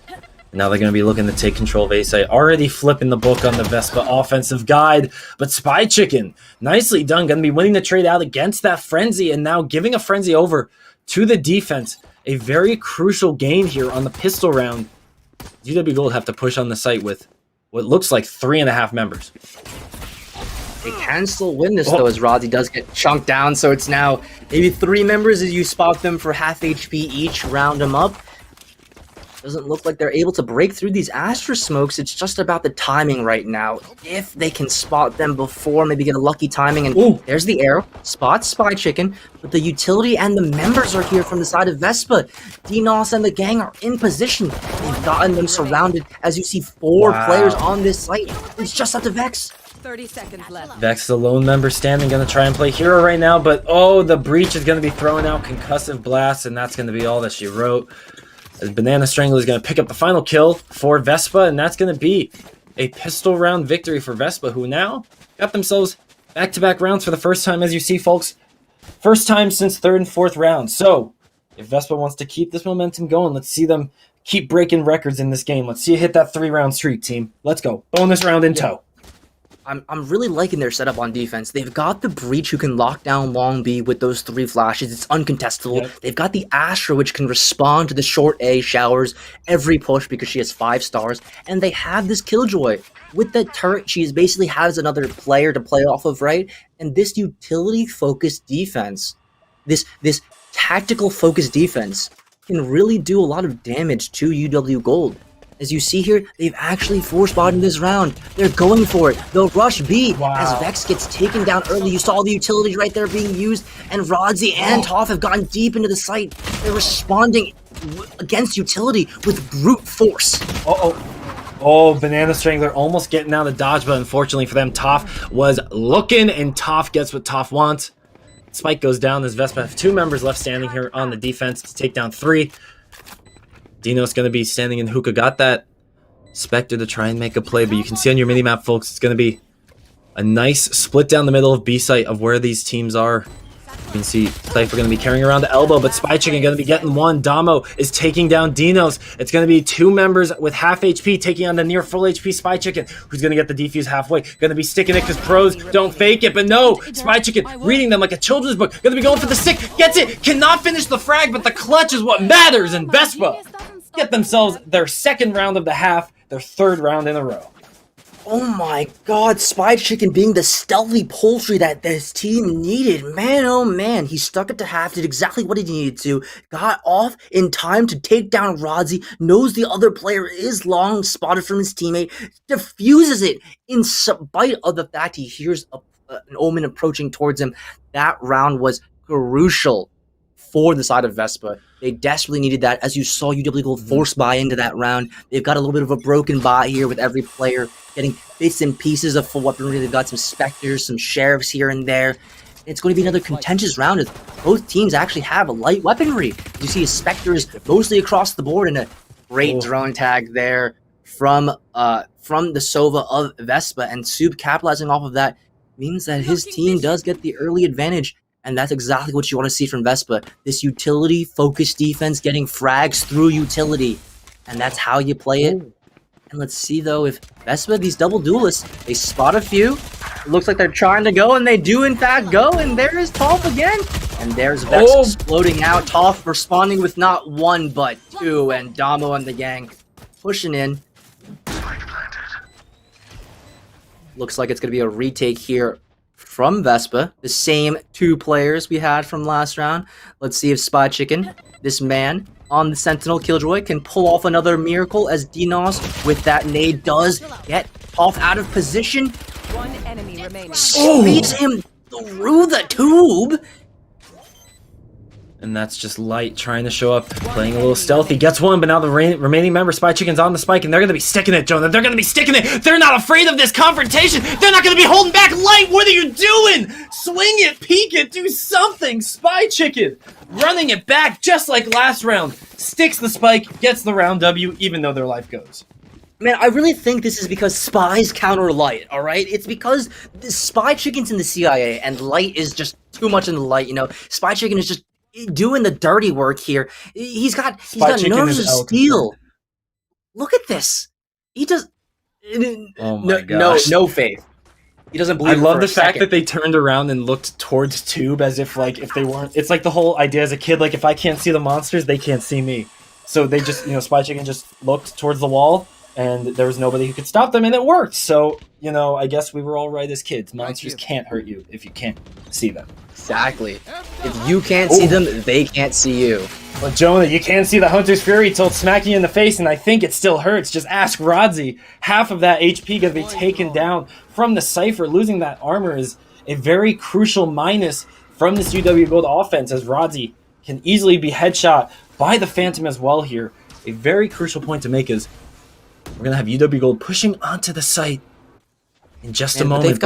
Now they're going to be looking to take control of A-site. Already flipping the book on the Vespa offensive guide. But Spy Chicken, nicely done. Going to be winning the trade out against that frenzy and now giving a frenzy over to the defense. A very crucial game here on the pistol round. UW Gold have to push on the site with what looks like 3.5 members. They can still win this, though, as Rozzy does get chunked down. So it's now maybe 3 members as you spot them for half HP each, round them up. Doesn't look like they're able to break through these Astra smokes. It's just about the timing right now. If they can spot them before, maybe get a lucky timing. And there's the arrow. Spots Spy Chicken. But the utility and the members are here from the side of Vespa. Dinos and the gang are in position. They've gotten them surrounded as you see 4 players on this site. It's just up to Vex. 30 seconds left. Vex, the lone member standing, going to try and play hero right now. But, the breach is going to be throwing out concussive blasts. And that's going to be all that she wrote. As Banana Strangler is going to pick up the final kill for Vespa, and that's going to be a pistol round victory for Vespa, who now got themselves back-to-back rounds for the first time, as you see, folks. First time since 3rd and 4th round. So, if Vespa wants to keep this momentum going, let's see them keep breaking records in this game. Let's see you hit that 3-round streak, team. Let's go. Bonus round in tow. I'm really liking their setup on defense. They've got the Breach who can lock down Long B with those 3 flashes. It's uncontestable. Yep. They've got the Astra which can respond to the short A showers every push because she has 5 stars. And they have this Killjoy. With that turret, she basically has another player to play off of, right? And this utility-focused defense, this tactical-focused defense can really do a lot of damage to UW Gold. As you see here, they've actually 4-spotted this round. They're going for it. They'll rush B as Vex gets taken down early. You saw the utility right there being used, and Rodzy and Toph have gotten deep into the site. They're responding against utility with brute force. Banana Strangler almost getting out of dodge, but unfortunately for them, Toph was looking, and Toph gets what Toph wants. Spike goes down as Vespa have 2 members left standing here on the defense to take down 3. Dino's going to be standing in hookah. Got that Spectre to try and make a play, but you can see on your mini-map, folks, it's going to be a nice split down the middle of B site of where these teams are. You can see Cypher going to be carrying around the elbow, but Spy Chicken going to be getting 1. Damo is taking down Dinos. It's going to be 2 members with half HP taking on the near full HP Spy Chicken, who's going to get the defuse halfway. Going to be sticking it because pros don't fake it, but no. Spy Chicken reading them like a children's book. Going to be going for the stick. Gets it. Cannot finish the frag, but the clutch is what matters, and Vespa get themselves their 2nd round of the half, their 3rd round in a row. Oh my god, Spy Chicken being the stealthy poultry that this team needed. Man, oh man, he stuck it to half, did exactly what he needed to, got off in time to take down Rodzy, knows the other player is long, spotted from his teammate, diffuses it in spite of the fact he hears an Omen approaching towards him. That round was crucial for the side of Vespa. They desperately needed that. As you saw, UW Gold force buy into that round. They've got a little bit of a broken buy here with every player getting bits and pieces of full weaponry. They've got some Spectres, some Sheriffs here and there. It's going to be another contentious round as both teams actually have a light weaponry. You see Spectres mostly across the board and a great drone tag there from the Sova of Vespa. And Sub capitalizing off of that means that his team does get the early advantage. And that's exactly what you want to see from Vespa. This utility-focused defense getting frags through utility. And that's how you play it. And let's see, though, if Vespa, these double duelists, they spot a few. It looks like they're trying to go, and they do, in fact, go. And there is Toph again. And there's Vex exploding out. Toph responding with not 1, but 2. And Damo and the gang pushing in. Looks like it's going to be a retake here from Vespa, the same 2 players we had from last round. Let's see if Spy Chicken, this man on the Sentinel Killjoy, can pull off another miracle as Dinos with that nade does get Toph out of position. 1 enemy remaining. Squeeze him through the tube. And that's just Light trying to show up, playing a little stealthy. Gets one, but now the remaining member, Spy Chicken's on the spike, and they're going to be sticking it, Jonah. They're going to be sticking it. They're not afraid of this confrontation. They're not going to be holding back. Light, what are you doing? Swing it, peek it, do something. Spy Chicken running it back just like last round. Sticks the spike, gets the round W, even though their life goes. Man, I really think this is because Spies counter Light, alright? It's because the Spy Chicken's in the CIA, and Light is just too much in the Light, you know? Spy Chicken is just doing the dirty work here. He's got nerves of steel. Look at this. He does. Oh my gosh. No faith. He doesn't believe. I love the fact that they turned around and looked towards Tube as if like if they weren't. It's like the whole idea as a kid, like if I can't see the monsters, they can't see me. So they just, you know, Spy Chicken just looked towards the wall, and there was nobody who could stop them, and it worked. So, you know, I guess we were all right as kids. Monsters can't hurt you if you can't see them. Exactly. If you can't see them, they can't see you. But Jonah, you can't see the Hunter's Fury till it's smacking you in the face, and I think it still hurts. Just ask Rodzi. Half of that HP going to be taken down from the Cypher. Losing that armor is a very crucial minus from this UW Gold offense, as Rodzi can easily be headshot by the Phantom as well here. A very crucial point to make is we're going to have UW Gold pushing onto the site in just a moment.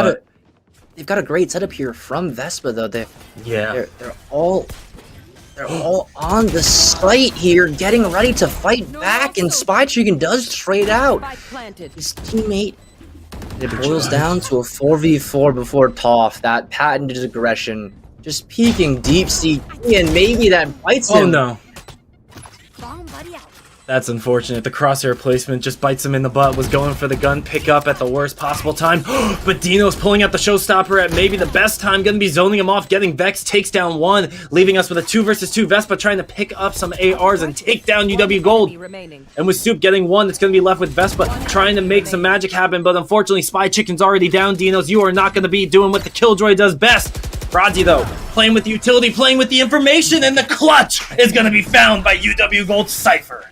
They've got a great setup here from VESPA, though. They're all on the site here, getting ready to fight back, and Spy Chicken does trade out his teammate. It boils down to a 4v4 before Toph. That patented aggression, just peeking deep sea, and maybe that bites him. Oh no. That's unfortunate. The crosshair placement just bites him in the butt. Was going for the gun pickup at the worst possible time. But Dino's pulling out the showstopper at maybe the best time. Going to be zoning him off. Getting Vex. Takes down one. Leaving us with a 2 versus 2. Vespa trying to pick up some ARs and take down UW Gold. And with Soup getting one, it's going to be left with Vespa trying to make some magic happen. But unfortunately, Spy Chicken's already down. Dinos, you are not going to be doing what the Killjoy does best. Rodzi, though, playing with the utility, playing with the information, and the clutch is going to be found by UW Gold Cypher.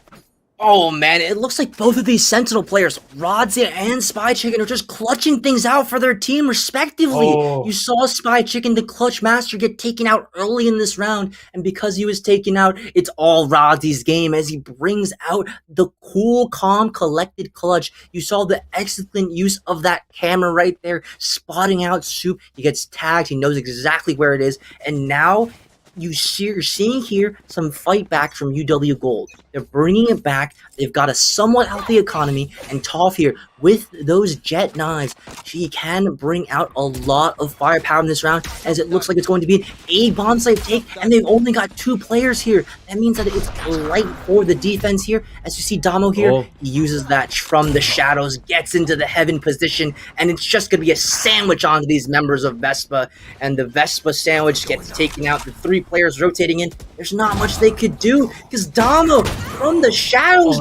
Oh man, it looks like both of these Sentinel players, Rodzi and Spy Chicken, are just clutching things out for their team respectively. Oh. You saw Spy Chicken, the clutch master, get taken out early in this round, and because he was taken out, it's all Rodzi's game as he brings out the cool, calm, collected clutch. You saw the excellent use of that camera right there, spotting out Soup. He gets tagged, he knows exactly where it is, and now you're seeing here some fight back from UW Gold. They're bringing it back. They've got a somewhat healthy economy, and Toph here with those jet knives, she can bring out a lot of firepower in this round, as it looks like it's going to be a bomb site take, and they've only got 2 players here. That means that it's light for the defense here. As you see Damo here, he uses that from the shadows, gets into the heaven position, and it's just going to be a sandwich onto these members of Vespa, and the Vespa sandwich gets taken out. The 3 players rotating in. There's not much they could do, because Damo from the shadows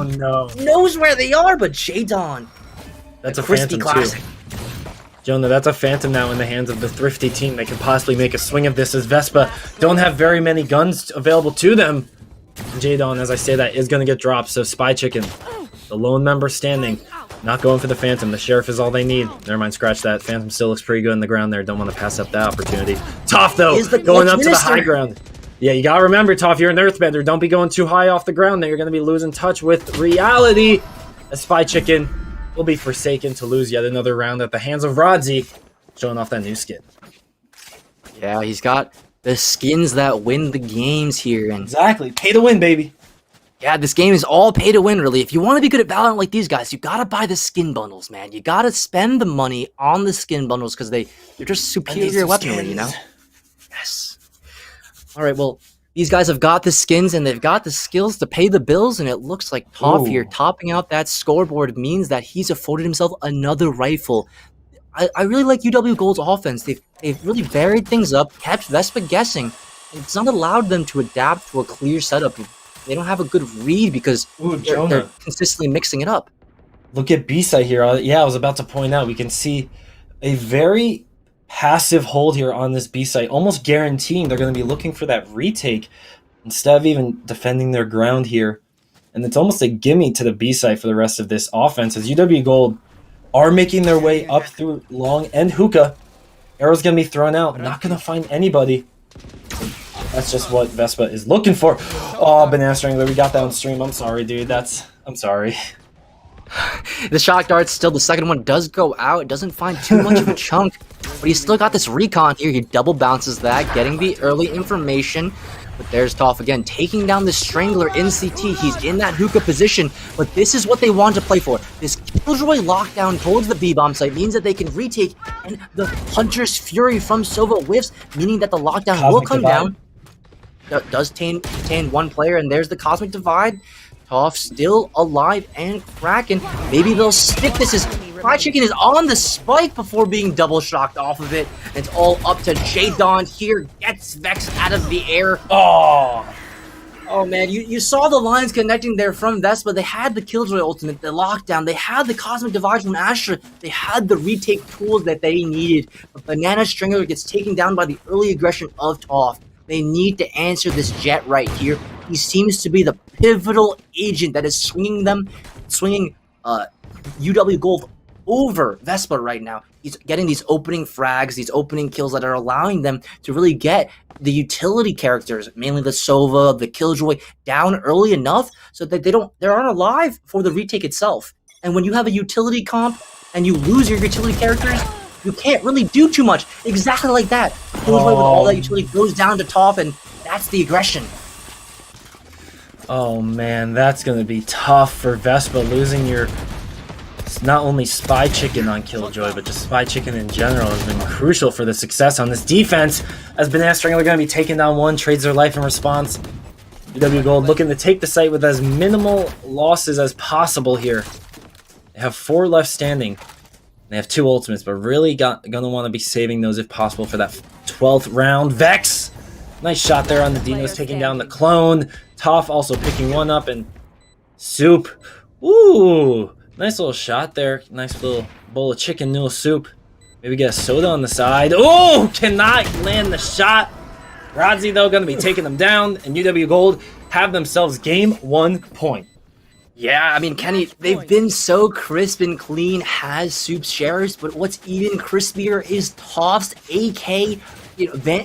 knows where they are, but J-Don, that's a Phantom classic. Too. Jonah, that's a Phantom now in the hands of the thrifty team. They can possibly make a swing of this, as Vespa don't have very many guns available to them. J-Don, as I say that, is going to get dropped, so Spy Chicken, the lone member standing, not going for the Phantom. The Sheriff is all they need. Never mind, scratch that. Phantom still looks pretty good on the ground there. Don't want to pass up that opportunity. Toph, though, going up to the high ground. Yeah, you gotta remember, Toph, you're an earthbender. Don't be going too high off the ground there. You're gonna be losing touch with reality. A Spy Chicken will be forsaken to lose yet another round at the hands of Rodzi, showing off that new skin. Yeah, he's got the skins that win the games here. And exactly. Pay to win, baby. Yeah, this game is all pay to win, really. If you want to be good at Valorant like these guys, you gotta buy the skin bundles, man. You gotta spend the money on the skin bundles because they're just superior weaponry, you know? Yes. All right, well, these guys have got the skins and they've got the skills to pay the bills, and it looks like Toph here topping out that scoreboard means that he's afforded himself another rifle. I really like UW Gold's offense. They've really varied things up, kept Vespa guessing. It's not allowed them to adapt to a clear setup. They don't have a good read because they're consistently mixing it up. Look at B-side here. Yeah, I was about to point out, we can see a very passive hold here on this B site, almost guaranteeing they're going to be looking for that retake instead of even defending their ground here. And it's almost a gimme to the B site for the rest of this offense, as UW Gold are making their way up through long and hookah. Arrow's going to be thrown out, not going to find anybody. That's just what Vespa is looking for. Oh, Banana Strangler, we got that on stream. I'm sorry, dude. I'm sorry. The shock dart still, the second one does go out. It doesn't find too much of a chunk, but he's still got this recon here. He double bounces that, getting the early information. But there's Toph again, taking down the Strangler in CT. He's in that hookah position, but this is what they want to play for. This Killjoy lockdown towards the B-bomb site means that they can retake, and the Hunter's Fury from Sova whiffs, meaning that the lockdown will come down. Does contain one player, and there's the Cosmic Divide. Toph still alive and cracking. Maybe they'll stick this as Fried Chicken is on the spike before being double shocked off of it. It's all up to J-Don here. Gets Vex out of the air. Oh man, you saw the lines connecting there from Vespa. They had the Killjoy ultimate, the lockdown. They had the Cosmic Divide from Astra. They had the retake tools that they needed. But Banana Strangler gets taken down by the early aggression of Toph. They need to answer this Jet right here. He seems to be the pivotal agent that is swinging UW Gold over Vespa right now. He's getting these opening frags, these opening kills that are allowing them to really get the utility characters, mainly the Sova, the Killjoy, down early enough so that they aren't alive for the retake itself. And when you have a utility comp and you lose your utility characters, you can't really do too much. Exactly like that. Killjoy with all that utility goes down to Toph, and that's the aggression. Oh man, that's gonna be tough for Vespa, losing your not only Spy Chicken on Killjoy, but just Spy Chicken in general has been crucial for the success on this defense. As Banana Strangler gonna be taking down one, trades their life in response. UW Gold looking to take the site with as minimal losses as possible here. They have 4 left standing. They have 2 ultimates, but really gonna want to be saving those if possible for that 12th round. Vex! Nice shot there on the Dinos, taking down the clone. Toph also picking one up, and Soup. Ooh! Nice little shot there. Nice little bowl of chicken noodle soup. Maybe get a soda on the side. Oh! Cannot land the shot. Radzi, though, gonna be taking them down, and UW Gold have themselves game 1 point. Yeah, I mean, Kenny, they've been so crisp and clean, has Soup's shares, but what's even crispier is Toph's AK,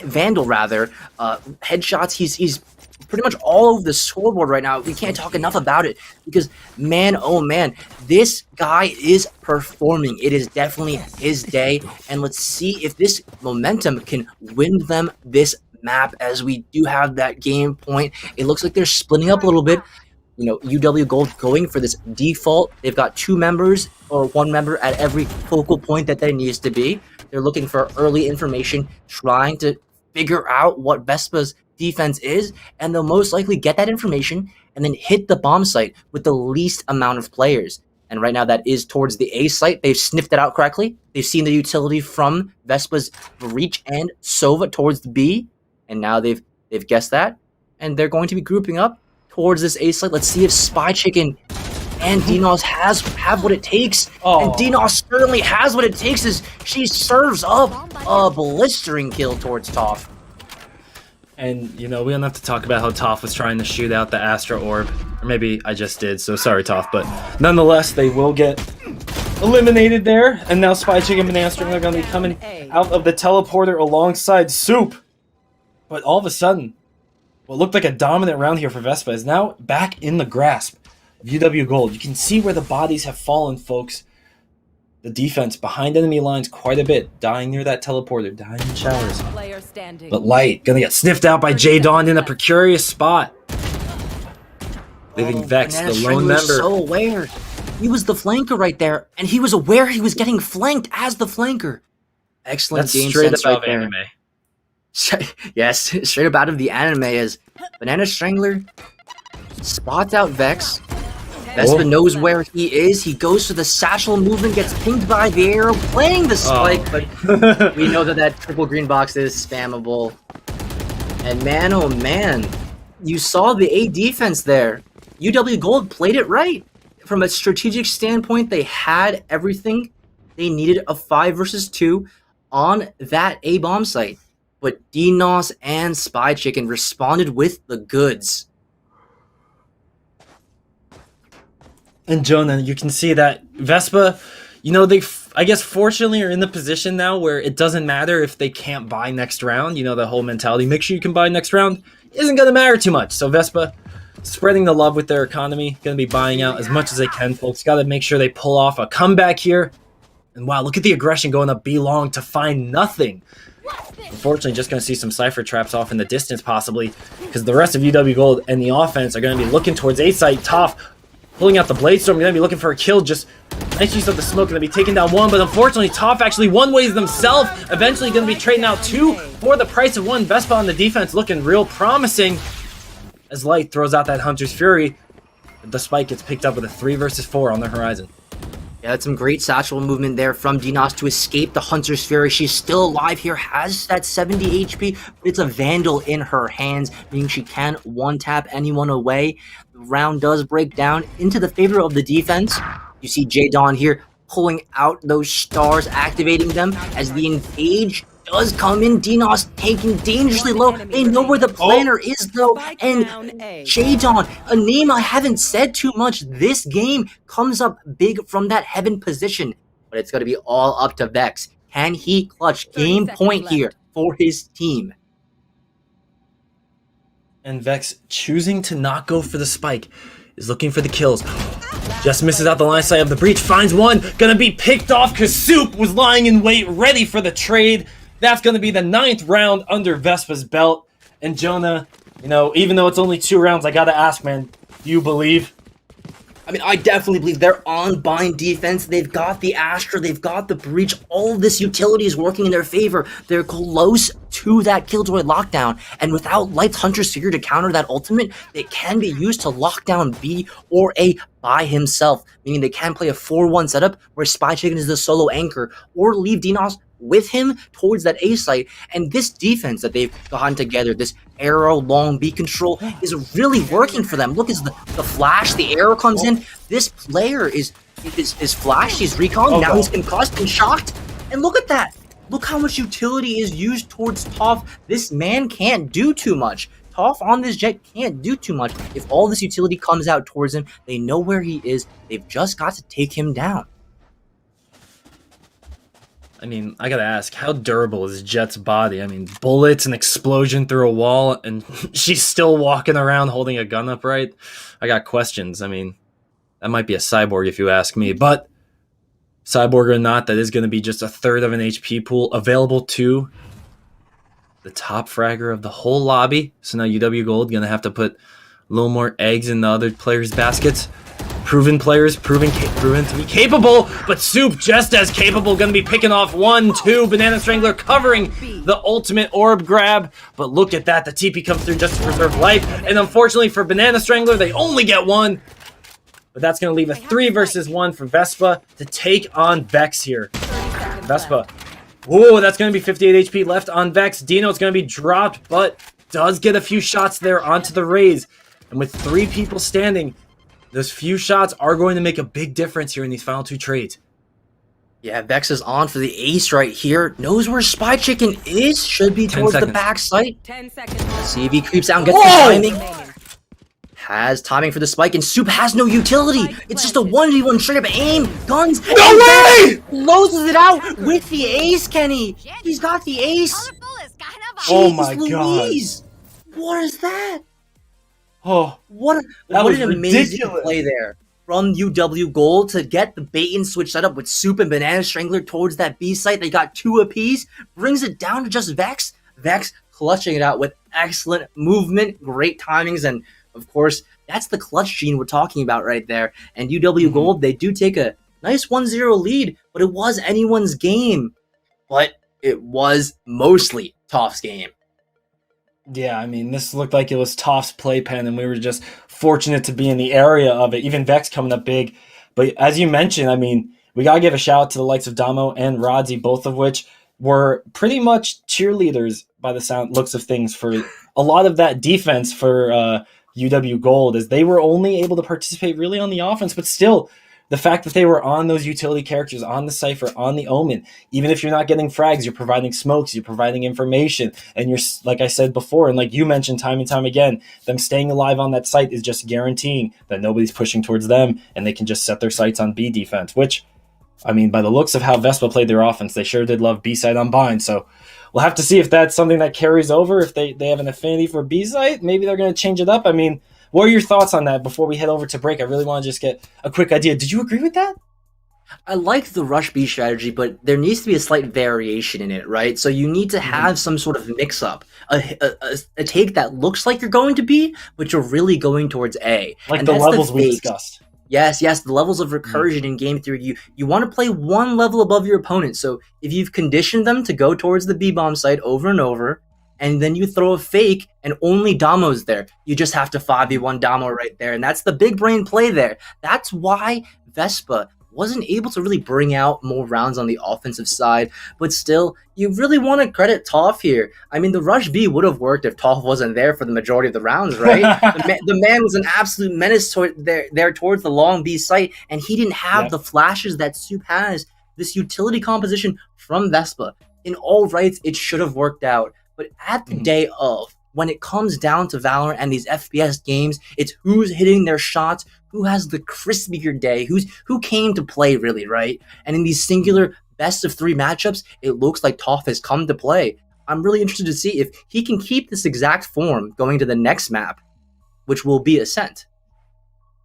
Vandal rather, headshots. He's pretty much all over the scoreboard right now. We can't talk enough about it because, man, oh man, this guy is performing. It is definitely his day, and let's see if this momentum can win them this map, as we do have that game point. It looks like they're splitting up a little bit. UW Gold going for this default. They've got 2 members or 1 member at every focal point that there needs to be. They're looking for early information, trying to figure out what Vespa's defense is, and they'll most likely get that information and then hit the bomb site with the least amount of players. And right now that is towards the A site. They've sniffed it out correctly. They've seen the utility from Vespa's Reach and Sova towards the B, and now they've guessed that, and they're going to be grouping up towards this A site. Let's see if Spy Chicken and Dinos have what it takes. Oh. And Dinos certainly has what it takes as she serves up a blistering kill towards Toph. And, we don't have to talk about how Toph was trying to shoot out the Astra Orb. Or maybe I just did, so sorry, Toph. But nonetheless, they will get eliminated there. And now Spy Chicken and Banana Strangler are going to be coming out of the teleporter alongside Soup. But all of a sudden, what looked like a dominant round here for Vespa is now back in the grasp of UW Gold. You can see where the bodies have fallen, folks. The defense behind enemy lines quite a bit, dying near that teleporter, dying in showers. But Light gonna get sniffed out by J-Dawn in a precarious spot. Leaving Vex, the lone member. So aware. He was the flanker right there, and he was aware he was getting flanked as the flanker. Excellent game sense right there. Anime. Yes, straight up out of the anime as Banana Strangler spots out Vex. Vespa knows where he is. He goes for the satchel movement, gets pinged by the arrow, playing the spike, but we know that triple green box is spammable. And man, oh man, you saw the A defense there. UW Gold played it right. From a strategic standpoint, they had everything. They needed a 5 versus 2 on that A bomb site. But Dinos and Spy Chicken responded with the goods. And Jonah, you can see that Vespa, I guess fortunately are in the position now where it doesn't matter if they can't buy next round. You know, the whole mentality, make sure you can buy next round, isn't going to matter too much. So Vespa spreading the love with their economy, going to be buying out as much as they can, folks. Got to make sure they pull off a comeback here. And wow, look at the aggression going up B long to find nothing. Unfortunately, just going to see some Cypher traps off in the distance possibly, because the rest of UW Gold and the offense are going to be looking towards A site. Toph pulling out the Blade Storm, going to be looking for a kill. Just nice use of the smoke, going to be taking down one, but unfortunately, Toph actually one-ways themselves. Eventually going to be trading out two for the price of one. Vespa on the defense looking real promising as Light throws out that Hunter's Fury. The spike gets picked up with a 3 versus 4 on the horizon. Yeah, that's some great satchel movement there from Dinos to escape the Hunter's Fury. She's still alive here, has that 70 HP, but it's a Vandal in her hands, meaning she can one-tap anyone away. The round does break down into the favor of the defense. You see J-Dawn here pulling out those stars, activating them as the engage does come in. Dinos taking dangerously low. They know where the planner is though, and J-Dawn, a name I haven't said too much this game, comes up big from that heaven position, but it's going to be all up to Vex. Can he clutch game point here for his team? And Vex choosing to not go for the spike is looking for the kills. Just misses out the line sight of the breach, finds one, gonna be picked off because Soup was lying in wait, ready for the trade. That's going to be the 9th round under Vespa's belt. And Jonah, you know, even though it's only 2 rounds, I got to ask, man, do you believe? I mean, I definitely believe they're on bind defense. They've got the Astra, they've got the breach. All of this utility is working in their favor. They're close to that Killjoy lockdown. And without Light's Hunter's Fury to counter that ultimate, it can be used to lock down B or A by himself. Meaning they can play a 4-1 setup where Spy Chicken is the solo anchor, or leave Dinos with him towards that A site. And this defense that they've gotten together, this arrow long B control, is really working for them. Look, as the flash, the arrow comes in, this player is flashed, he's recon, now he's concussed and shocked, and look at that. Look how much utility is used towards Toph. This man can't do too much. Toph on this Jet can't do too much. If all this utility comes out towards him, they know where he is. They've just got to take him down. I mean, I gotta ask, how durable is Jet's body? I mean, bullets, an explosion through a wall, and she's still walking around holding a gun upright? I got questions. I mean, that might be a cyborg if you ask me, but cyborg or not, that is going to be just a 1/3 of an HP pool available to the top fragger of the whole lobby. So now UW Gold going to have to put a little more eggs in the other players' baskets. Proven players, proven to be capable, but Soup just as capable, going to be picking off 1, 2, Banana Strangler covering the ultimate orb grab, but look at that, the TP comes through just to preserve life, and unfortunately for Banana Strangler, they only get 1, but that's going to leave a 3 versus 1 for Vespa to take on Vex here. Vespa, whoa, that's going to be 58 HP left on Vex. Dino's going to be dropped, but does get a few shots there onto the Raze, and with 3 people standing, those few shots are going to make a big difference here in these final 2 trades. Yeah, Vex is on for the ace right here. Knows where Spy Chicken is. Should be towards the back site. 10 seconds. See if he creeps out and gets the timing. Has timing for the spike, and Soup has no utility. It's just a 1v1 straight up aim. Guns. No way! Closes it out with the ace, Kenny. He's got the ace. Oh my Louise. God. What is that? Oh, What an amazing play there from UW Gold to get the bait and switch setup with Soup and Banana Strangler towards that B site. They got 2 apiece, brings it down to just Vex. Vex clutching it out with excellent movement, great timings, and of course, that's the clutch gene we're talking about right there. And UW Gold, they do take a nice 1-0 lead, but it was anyone's game. But it was mostly Toph's game. yeah, I mean, this looked like it was Toph's playpen, and we were just fortunate to be in the area of it. Even Vex coming up big. But as you mentioned, I mean, we got to give a shout out to the likes of Damo and Rodzi, both of which were pretty much cheerleaders by the looks of things for a lot of that defense for UW Gold, as they were only able to participate really on the offense, but still, the fact that they were on those utility characters, on the Cypher, on the Omen, even if you're not getting frags, you're providing smokes, you're providing information, and you're, like I said before, and like you mentioned time and time again, them staying alive on that site is just guaranteeing that nobody's pushing towards them, and they can just set their sights on B defense, which I mean, by the looks of how Vespa played their offense, they sure did love B-side on bind. So we'll have to see if that's something that carries over. If they have an affinity for B-side, maybe they're going to change it up. I mean, what are your thoughts on that before we head over to break? I really want to just get a quick idea. Did you agree with that? I like the rush B strategy, but there needs to be a slight variation in it, right? So you need to have some sort of mix up, a take that looks like you're going to B, but you're really going towards A. Like And the that's levels we fakes. discussed. Yes, the levels of recursion in game theory. You want to play one level above your opponent. So if you've conditioned them to go towards the B bomb site over and over, and then you throw a fake and only Damo's there, you just have to 5v1 Damo right there. And that's the big brain play there. That's why Vespa wasn't able to really bring out more rounds on the offensive side, but still, you really want to credit Toph here. I mean, the rush B would have worked if Toph wasn't there for the majority of the rounds, right? the man was an absolute menace there towards the long B site, and he didn't have the flashes that Soup has. This utility composition from Vespa, in all rights, it should have worked out. But at the day of, when it comes down to Valorant and these FPS games, it's who's hitting their shots, who has the crispier day, who came to play really, right? And in these singular best of 3 matchups, it looks like Toph has come to play. I'm really interested to see if he can keep this exact form going to the next map, which will be Ascent.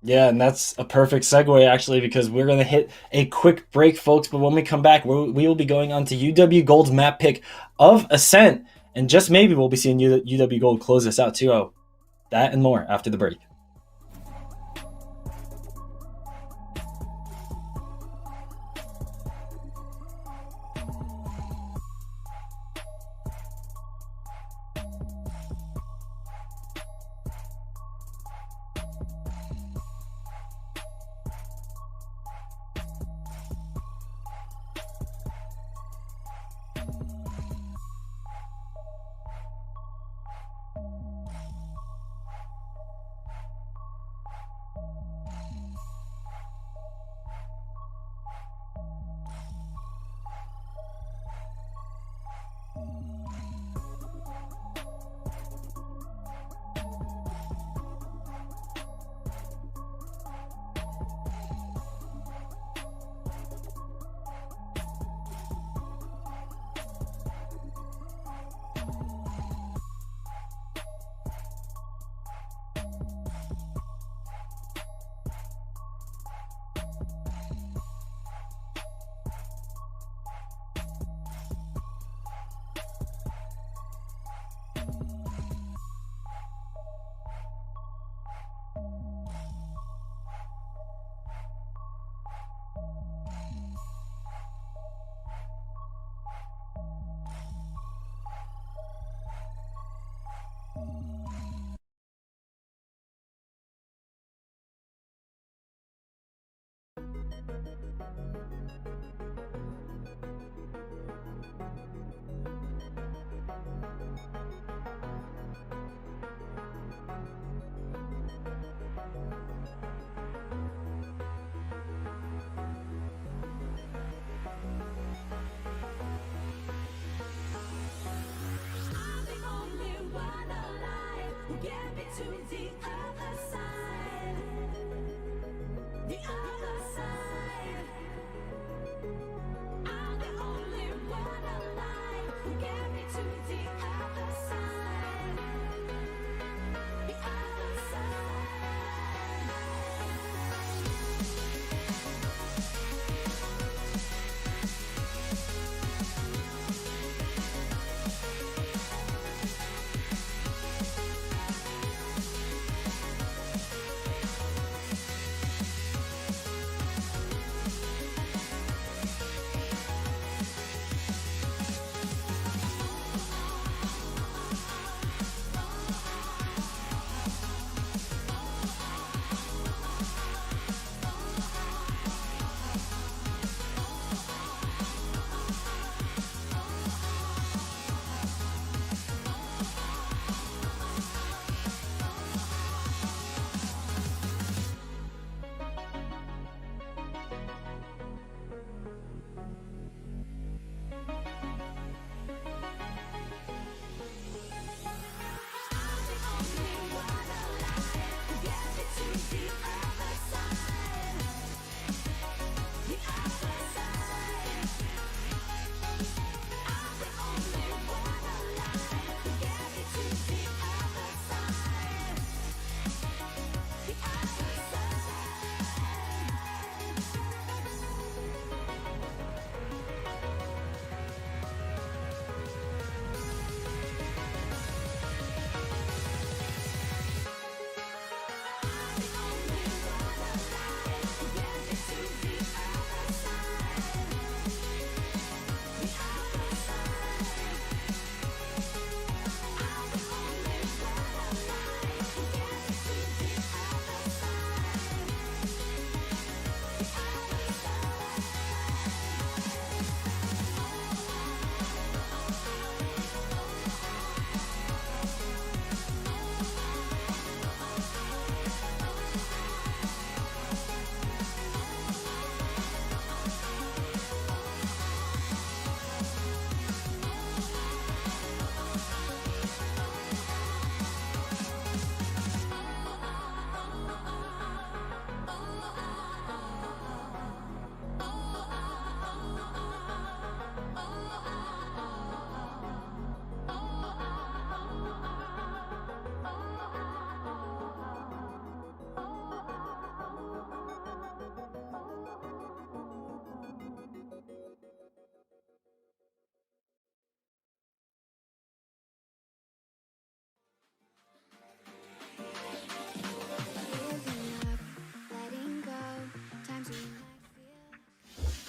Yeah, and that's a perfect segue, actually, because we're going to hit a quick break, folks. But when we come back, we will be going on to UW Gold's map pick of Ascent. And just maybe we'll be seeing UW Gold close this out, too. Oh, that and more after the break.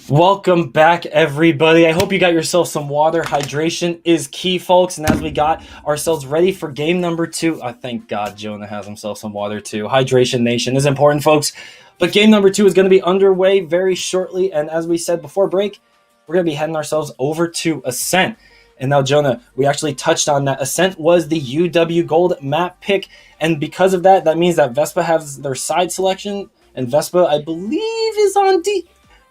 Welcome back, everybody. I hope you got yourself some water. Hydration is key, folks. And as we got ourselves ready for game number 2, thank God Jonah has himself some water too. Hydration Nation is important, folks. But game number 2 is going to be underway very shortly. And as we said before break, we're going to be heading ourselves over to Ascent. And now, Jonah, we actually touched on that. Ascent was the UW Gold map pick. And because of that, that means that VESPA has their side selection. And VESPA, I believe, is on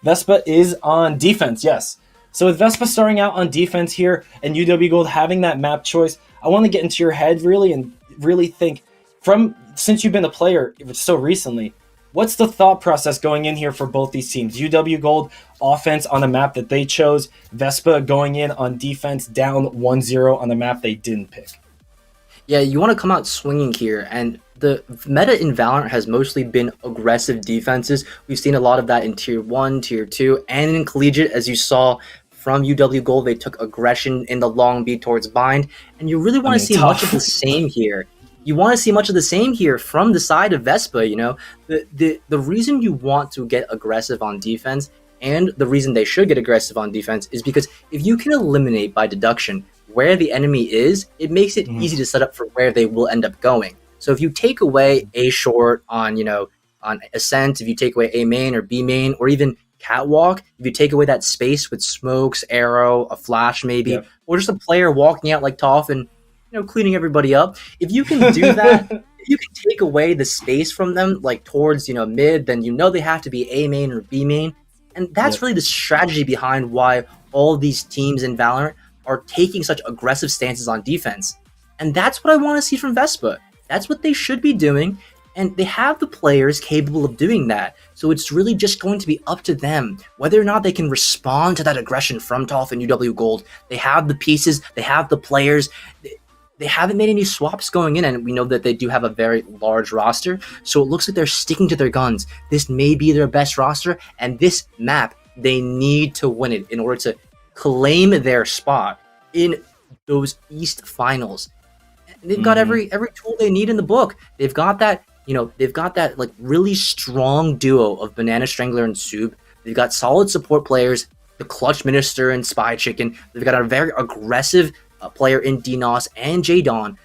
VESPA is on defense, yes. So with VESPA starting out on defense here and UW Gold having that map choice, I want to get into your head really and really think, since you've been a player so recently, what's the thought process going in here for both these teams? UW Gold offense on the map that they chose, VESPA going in on defense down 1-0 on the map they didn't pick. Yeah, you want to come out swinging here, and the meta in Valorant has mostly been aggressive defenses. We've seen a lot of that in Tier 1, Tier 2, and in Collegiate, as you saw from UW Gold. They took aggression in the long B towards Bind, and you really want to see much of the same here. You want to see much of the same here from the side of VESPA, you know? The reason you want to get aggressive on defense, and the reason they should get aggressive on defense, is because if you can eliminate by deduction where the enemy is, it makes it easy to set up for where they will end up going. So if you take away A short on, on Ascent, if you take away A main or B main, or even Catwalk, if you take away that space with smokes, arrow, a flash maybe, or just a player walking out like Toph and, cleaning everybody up, if you can do that, if you can take away the space from them, like towards, mid, then they have to be A main or B main. And that's really the strategy behind why all these teams in Valorant are taking such aggressive stances on defense. And that's what I want to see from VESPA. That's what they should be doing, and they have the players capable of doing that. So it's really just going to be up to them whether or not they can respond to that aggression from Toph and UW Gold. They have the pieces, they have the players. They haven't made any swaps going in, and we know that they do have a very large roster, so it looks like they're sticking to their guns. This may be their best roster, and this map, they need to win it in order to claim their spot in those East finals. They've got every tool they need in the book. They've got that, like really strong duo of Banana Strangler and Soob. They've got solid support players, the Clutch Minister and Spy Chicken. They've got a very aggressive player in DNOS and J-Dawn.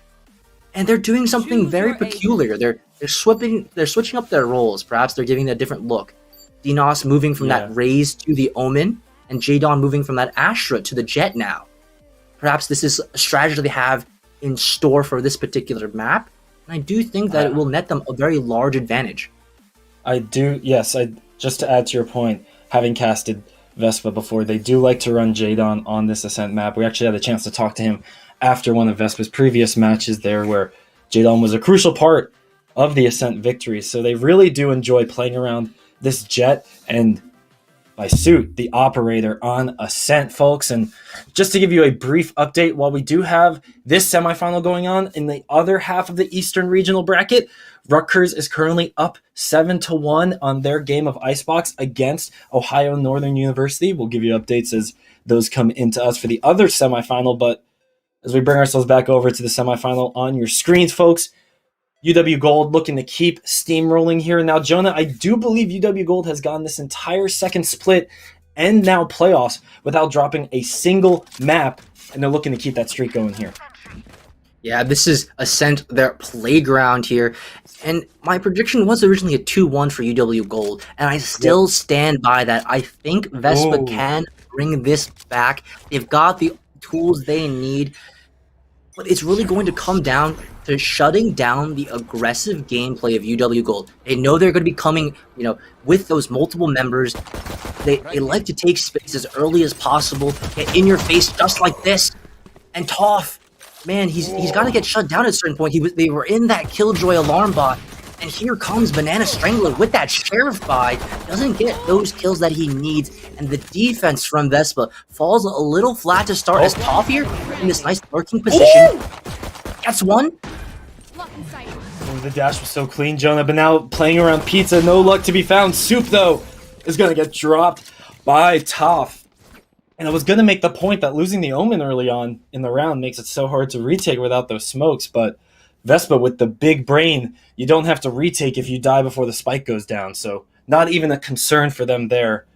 And they're doing something very peculiar. They're switching up their roles. Perhaps they're giving it a different look. DNOS moving from that Raze to the Omen, and J-Dawn moving from that Astra to the Jet now. Perhaps this is a strategy they have in store for this particular map, and I do think that it will net them a very large advantage. I do, yes. Just to add to your point, having casted VESPA before, they do like to run J-Dawn on this Ascent map. We actually had a chance to talk to him after one of VESPA's previous matches there, where J-Dawn was a crucial part of the Ascent victories. So they really do enjoy playing around this Jet and by Suit, the operator on Ascent, folks. And just to give you a brief update, while we do have this semifinal going on in the other half of the Eastern Regional bracket, Rutgers is currently up 7-1 on their game of Icebox against Ohio Northern University. We'll give you updates as those come into us for the other semifinal, but as we bring ourselves back over to the semifinal on your screens, folks, UW Gold looking to keep steamrolling here. Now, Jonah, I do believe UW Gold has gone this entire second split and now playoffs without dropping a single map, and they're looking to keep that streak going here. Yeah, this is Ascent, their playground here. And my prediction was originally a 2-1 for UW Gold, and I still stand by that. I think VESPA can bring this back. They've got the tools they need, but it's really going to come down to shutting down the aggressive gameplay of UW Gold. They know they're going to be coming, with those multiple members. They like to take space as early as possible, get in your face just like this. And Toph, man, he's got to get shut down at a certain point. They were in that Killjoy alarm bot, and here comes Banana Strangler with that Sheriff buy. Doesn't get those kills that he needs, and the defense from VESPA falls a little flat to start as Toph here in this nice lurking position. That's one. The dash was so clean, Jonah, but now playing around Pizza, no luck to be found. Soup, though, is going to get dropped by Toph. And I was going to make the point that losing the Omen early on in the round makes it so hard to retake without those smokes, but VESPA with the big brain, you don't have to retake if you die before the spike goes down, so not even a concern for them there.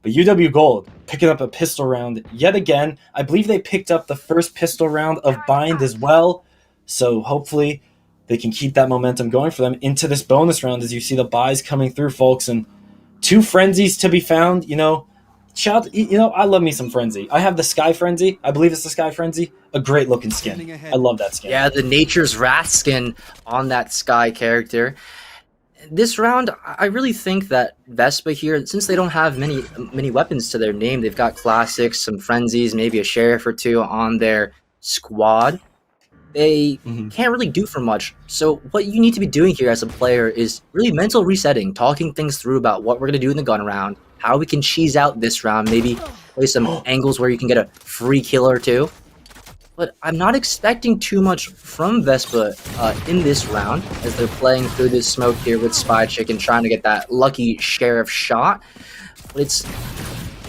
But UW Gold picking up a pistol round yet again. I believe they picked up the first pistol round of Bind as well. So hopefully they can keep that momentum going for them into this bonus round as you see the buys coming through, folks. And 2 frenzies to be found. You know, I love me some Frenzy. I have the Sky Frenzy. I believe it's the Sky Frenzy. A great looking skin. I love that skin. Yeah, the Nature's Wrath skin on that Sky character. This round, I really think that VESPA here, since they don't have many weapons to their name, they've got classics, some frenzies, maybe a sheriff or 2 on their squad. They can't really do for much. So what you need to be doing here as a player is really mental resetting, talking things through about what we're going to do in the gun round, how we can cheese out this round, maybe play some angles where you can get a free kill or 2. But I'm not expecting too much from VESPA in this round, as they're playing through this smoke here with Spy Chicken, trying to get that lucky sheriff shot. But it's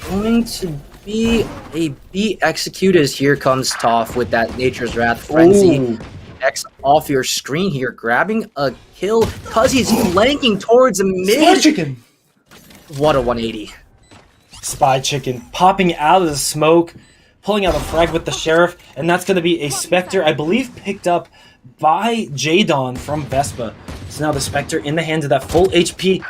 going to be a beat executed as here comes Toph with that Nature's Wrath Frenzy. Ooh. X off your screen here, grabbing a kill because he's flanking towards a mid. Spy Chicken! What a 180. Spy Chicken popping out of the smoke, pulling out a frag with the sheriff, and that's going to be a Spectre, I believe, picked up by Jadon from VESPA. So now the Spectre in the hands of that full HP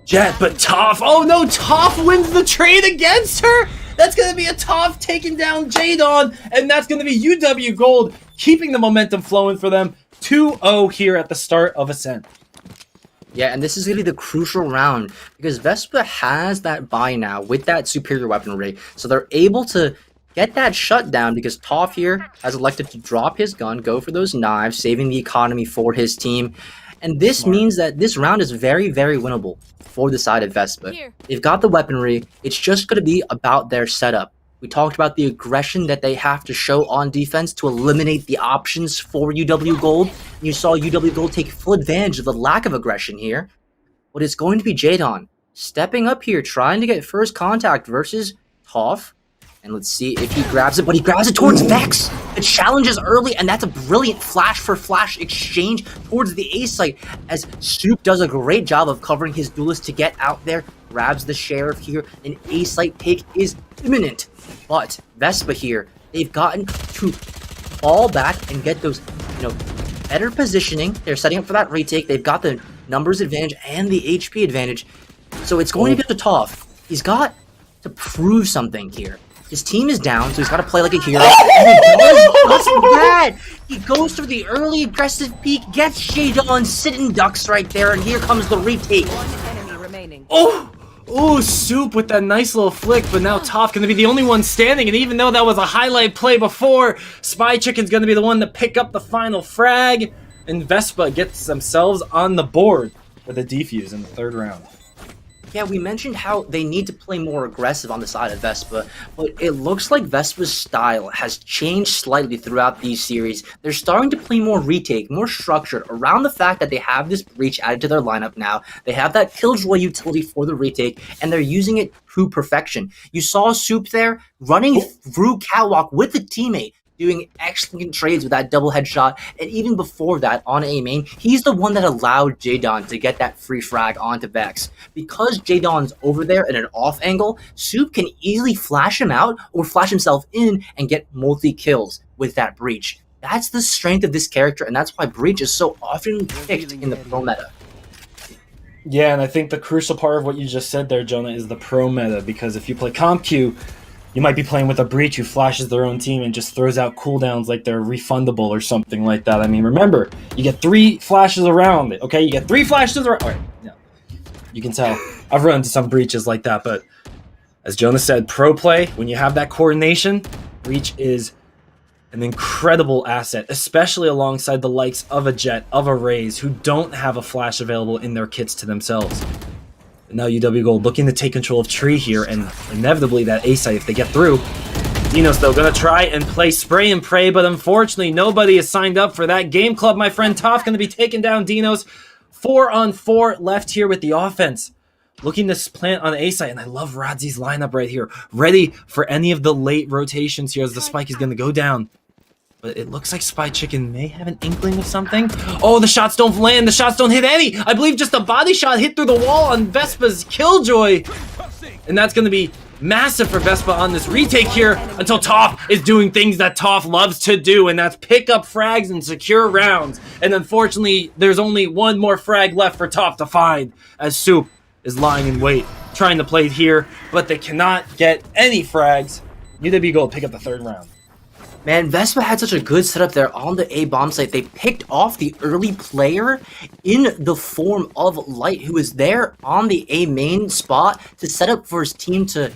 Jet, but Toph, oh no, Toph wins the trade against her! That's going to be a Toph taking down Jadon, and that's going to be UW Gold keeping the momentum flowing for them. 2-0 here at the start of Ascent. Yeah, and this is going to be the crucial round because VESPA has that buy now with that superior weaponry. So they're able to get that shutdown because Toph here has elected to drop his gun, go for those knives, saving the economy for his team. And this means that this round is very, very winnable for the side of VESPA. They've got the weaponry. It's just going to be about their setup. We talked about the aggression that they have to show on defense to eliminate the options for UW Gold. You saw UW Gold take full advantage of the lack of aggression here. But it's going to be Jadon stepping up here, trying to get first contact versus Toph. And let's see if he grabs it, but he grabs it towards Vex. The challenge is early, and that's a brilliant flash-for-flash exchange towards the A site, as Soup does a great job of covering his duelist to get out there, grabs the sheriff here. An A site take is imminent. But VESPA here, they've gotten to fall back and get those, better positioning. They're setting up for that retake. They've got the numbers advantage and the HP advantage. So it's going to be up to Toph. He's got to prove something here. His team is down, so he's got to play like a hero. And he does just that. He goes for the early aggressive peek, gets Jadon sitting ducks right there, and here comes the retake. One enemy remaining. Oh, Soup with that nice little flick, but now Toph going to be the only one standing, and even though that was a highlight play before, Spy Chicken's going to be the one to pick up the final frag, and VESPA gets themselves on the board with a defuse in the 3rd round. Yeah, we mentioned how they need to play more aggressive on the side of VESPA, but it looks like VESPA's style has changed slightly throughout these series. They're starting to play more retake, more structured, around the fact that they have this breach added to their lineup now. They have that Killjoy utility for the retake, and they're using it to perfection. You saw Soup there running through Catwalk with a teammate, doing excellent trades with that double headshot, and even before that, on A main, he's the one that allowed Jadon to get that free frag onto Vex. Because Jadon's over there at an off angle, Soup can easily flash him out or flash himself in and get multi-kills with that breach. That's the strength of this character, and that's why breach is so often picked in the pro meta. Yeah, and I think the crucial part of what you just said there, Jonah, is the pro meta, because if you play Comp Q, you might be playing with a breach who flashes their own team and just throws out cooldowns like they're refundable or something like that. I mean, remember, you get 3 flashes around it, okay? You get 3 flashes around. All right, yeah. You can tell. I've run into some breaches like that, but as Jonah said, pro play, when you have that coordination, breach is an incredible asset, especially alongside the likes of a Jet, of a Raze, who don't have a flash available in their kits to themselves. Now UW Gold looking to take control of Tree here, and inevitably that A site, if they get through. Dino's though gonna try and play spray and pray, but unfortunately nobody is signed up for that. Game Club, my friend Toph, gonna be taking down Dino's. 4-on-4 left here with the offense. Looking to plant on the A site, and I love Radzy's lineup right here. Ready for any of the late rotations here as the spike is gonna go down. But it looks like Spy Chicken may have an inkling of something. Oh, the shots don't land. The shots don't hit any. I believe just a body shot hit through the wall on VESPA's Killjoy. And that's going to be massive for Vespa on this retake here until Toph is doing things that Toph loves to do, and that's pick up frags and secure rounds. And unfortunately, there's only one more frag left for Toph to find as Soup is lying in wait, trying to play here, but they cannot get any frags. UW Gold pick up the third round. Man, Vespa had such a good setup there on the A bomb site. They picked off the early player in the form of Light, who was there on the A main spot to set up for his team to,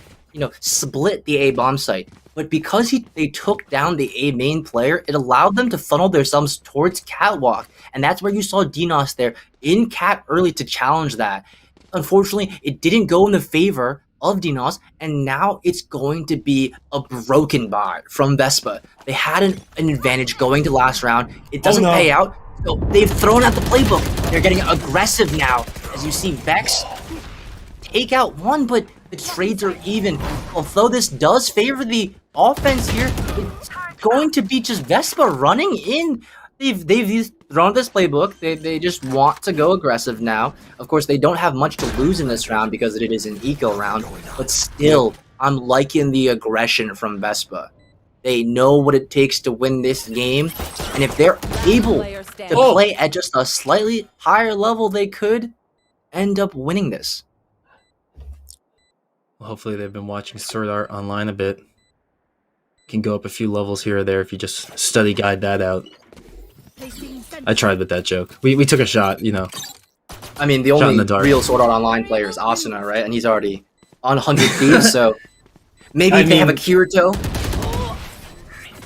split the A bomb site. But because they took down the A main player, it allowed them to funnel themselves towards Catwalk. And that's where you saw Dinos there in Cat early to challenge that. Unfortunately, it didn't go in the favor of Dinos, and now it's going to be a broken buy from Vespa. They had an advantage going to last round. It doesn't pay out, so they've thrown out the playbook. They're getting aggressive now, as you see Vex take out one, but the trades are even. Although this does favor the offense here, it's going to be just Vespa running in. They've thrown this playbook. They just want to go aggressive now. Of course, they don't have much to lose in this round because it is an eco round. But still, I'm liking the aggression from Vespa. They know what it takes to win this game. And if they're able to play at just a slightly higher level, they could end up winning this. Well, hopefully they've been watching Sword Art Online a bit. Can go up a few levels here or there if you just study guide that out. I tried with that joke. We took a shot, I mean, the only real Sword Art Online player is Asuna, right? And he's already on 100 Thieves, so maybe if they have a Kirito.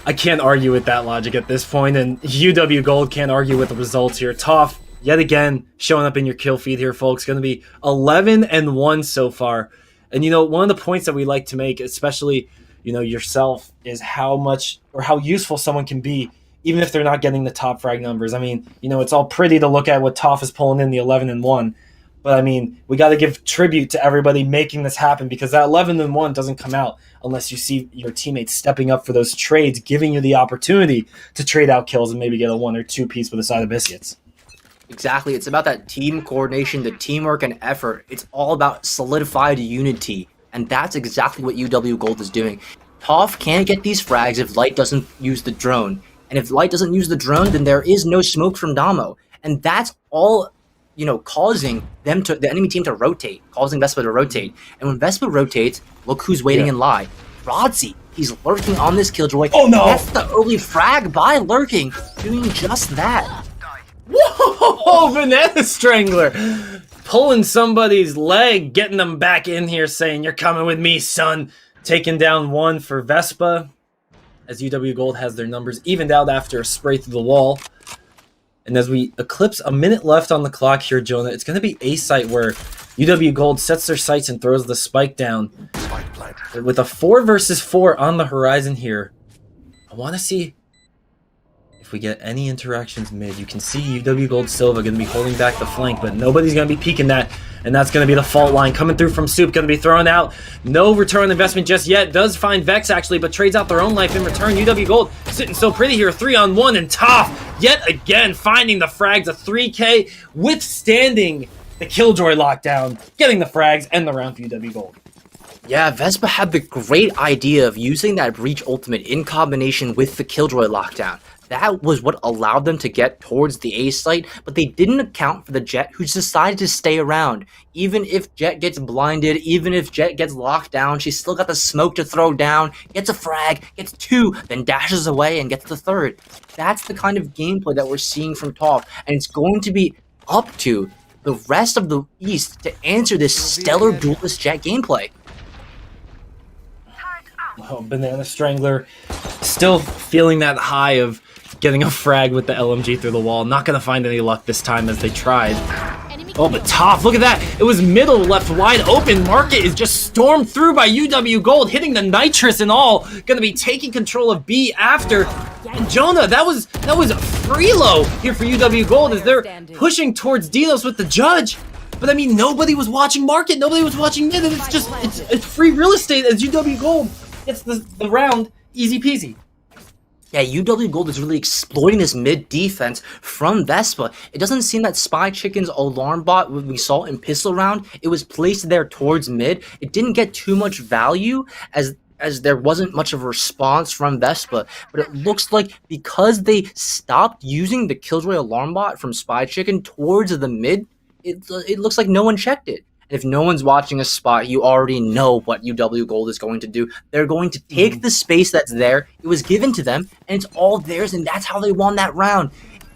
I can't argue with that logic at this point, and UW Gold can't argue with the results here. Toph, yet again, showing up in your kill feed here, folks. Going to be 11-1 so far. And, one of the points that we like to make, especially, yourself, is how much or how useful someone can be even if they're not getting the top frag numbers. I mean, it's all pretty to look at what Toph is pulling in the 11-1. But, I mean, we got to give tribute to everybody making this happen because that 11-1 doesn't come out unless you see your teammates stepping up for those trades, giving you the opportunity to trade out kills and maybe get a 1 or 2 piece with a side of biscuits. Exactly. It's about that team coordination, the teamwork and effort. It's all about solidified unity. And that's exactly what UW Gold is doing. Toph can't get these frags if Light doesn't use the drone. And if Light doesn't use the drone, then there is no smoke from Damo. And that's all, causing the enemy team to rotate, causing Vespa to rotate. And when Vespa rotates, look who's waiting in lie. Rodzi, he's lurking on this killjoy. Oh no! That's the early frag by lurking, doing just that. Whoa! Banana Strangler! Pulling somebody's leg, getting them back in here, saying, "You're coming with me, son." Taking down one for Vespa, as UW Gold has their numbers evened out after a spray through the wall. And as we eclipse a minute left on the clock here, Jonah, it's going to be a site where UW Gold sets their sights and throws the spike down. With a 4 versus 4 on the horizon here, I want to see if we get any interactions mid. You can see UW Gold Silva going to be holding back the flank, but nobody's going to be peeking that. And that's going to be the fault line coming through from Soup, going to be thrown out. No return on investment just yet. Does find Vex, actually, but trades out their own life in return. UW Gold sitting so pretty here. 3-on-1, and Toph, yet again, finding the frags. A 3K, withstanding the Killjoy lockdown, getting the frags and the round for UW Gold. Yeah, Vespa had the great idea of using that Breach Ultimate in combination with the Killjoy lockdown. That was what allowed them to get towards the A site, but they didn't account for the Jet, who's decided to stay around. Even if Jet gets blinded, even if Jet gets locked down, she's still got the smoke to throw down, gets a frag, gets 2, then dashes away and gets the 3rd. That's the kind of gameplay that we're seeing from Toph, and it's going to be up to the rest of the East to answer this stellar duelist Jet gameplay. Oh, Banana Strangler still feeling that high of getting a frag with the LMG through the wall. Not going to find any luck this time as they tried. Oh, but Toph, look at that. It was middle left wide open. Market is just stormed through by UW Gold, hitting the nitrous and all. Going to be taking control of B after. And Jonah, that was Freelo here for UW Gold as they're pushing towards Dinos with the judge. But I mean, nobody was watching Market. Nobody was watching mid. And it's free real estate as UW Gold gets the round easy peasy. Yeah, UW Gold is really exploiting this mid defense from Vespa. It doesn't seem that Spy Chicken's alarm bot we saw in pistol round, it was placed there towards mid. It didn't get too much value as there wasn't much of a response from Vespa, but it looks like because they stopped using the Killjoy alarm bot from Spy Chicken towards the mid, it looks like no one checked it. And if no one's watching a spot, you already know what UW Gold is going to do. They're going to take the space that's there. It was given to them, and it's all theirs, and that's how they won that round.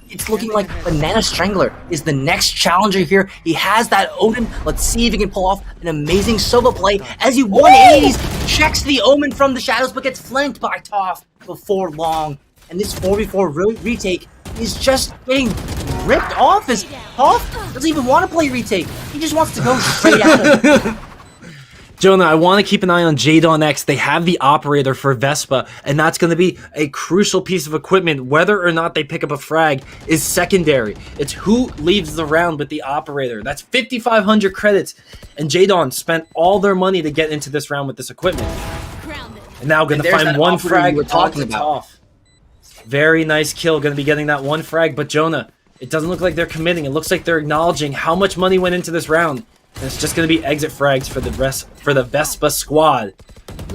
It's looking like Banana Strangler is the next challenger here. He has that Odin. Let's see if he can pull off an amazing solo play as he 180s, checks the Omen from the shadows, but gets flanked by Toph before long. And this 4v4 retake is just getting ripped off as Toph doesn't even want to play retake. He just wants to go straight at him. Jonah, I want to keep an eye on Jadon X. They have the operator for Vespa, and that's going to be a crucial piece of equipment. Whether or not they pick up a frag is secondary. It's who leaves the round with the operator. That's 5,500 credits, and Jadon spent all their money to get into this round with this equipment. And now going to find one frag we're talking about. Off. Very nice kill. Going to be getting that one frag, but Jonah, it doesn't look like they're committing. It looks like they're acknowledging how much money went into this round. And it's just going to be exit frags for the Vespa squad.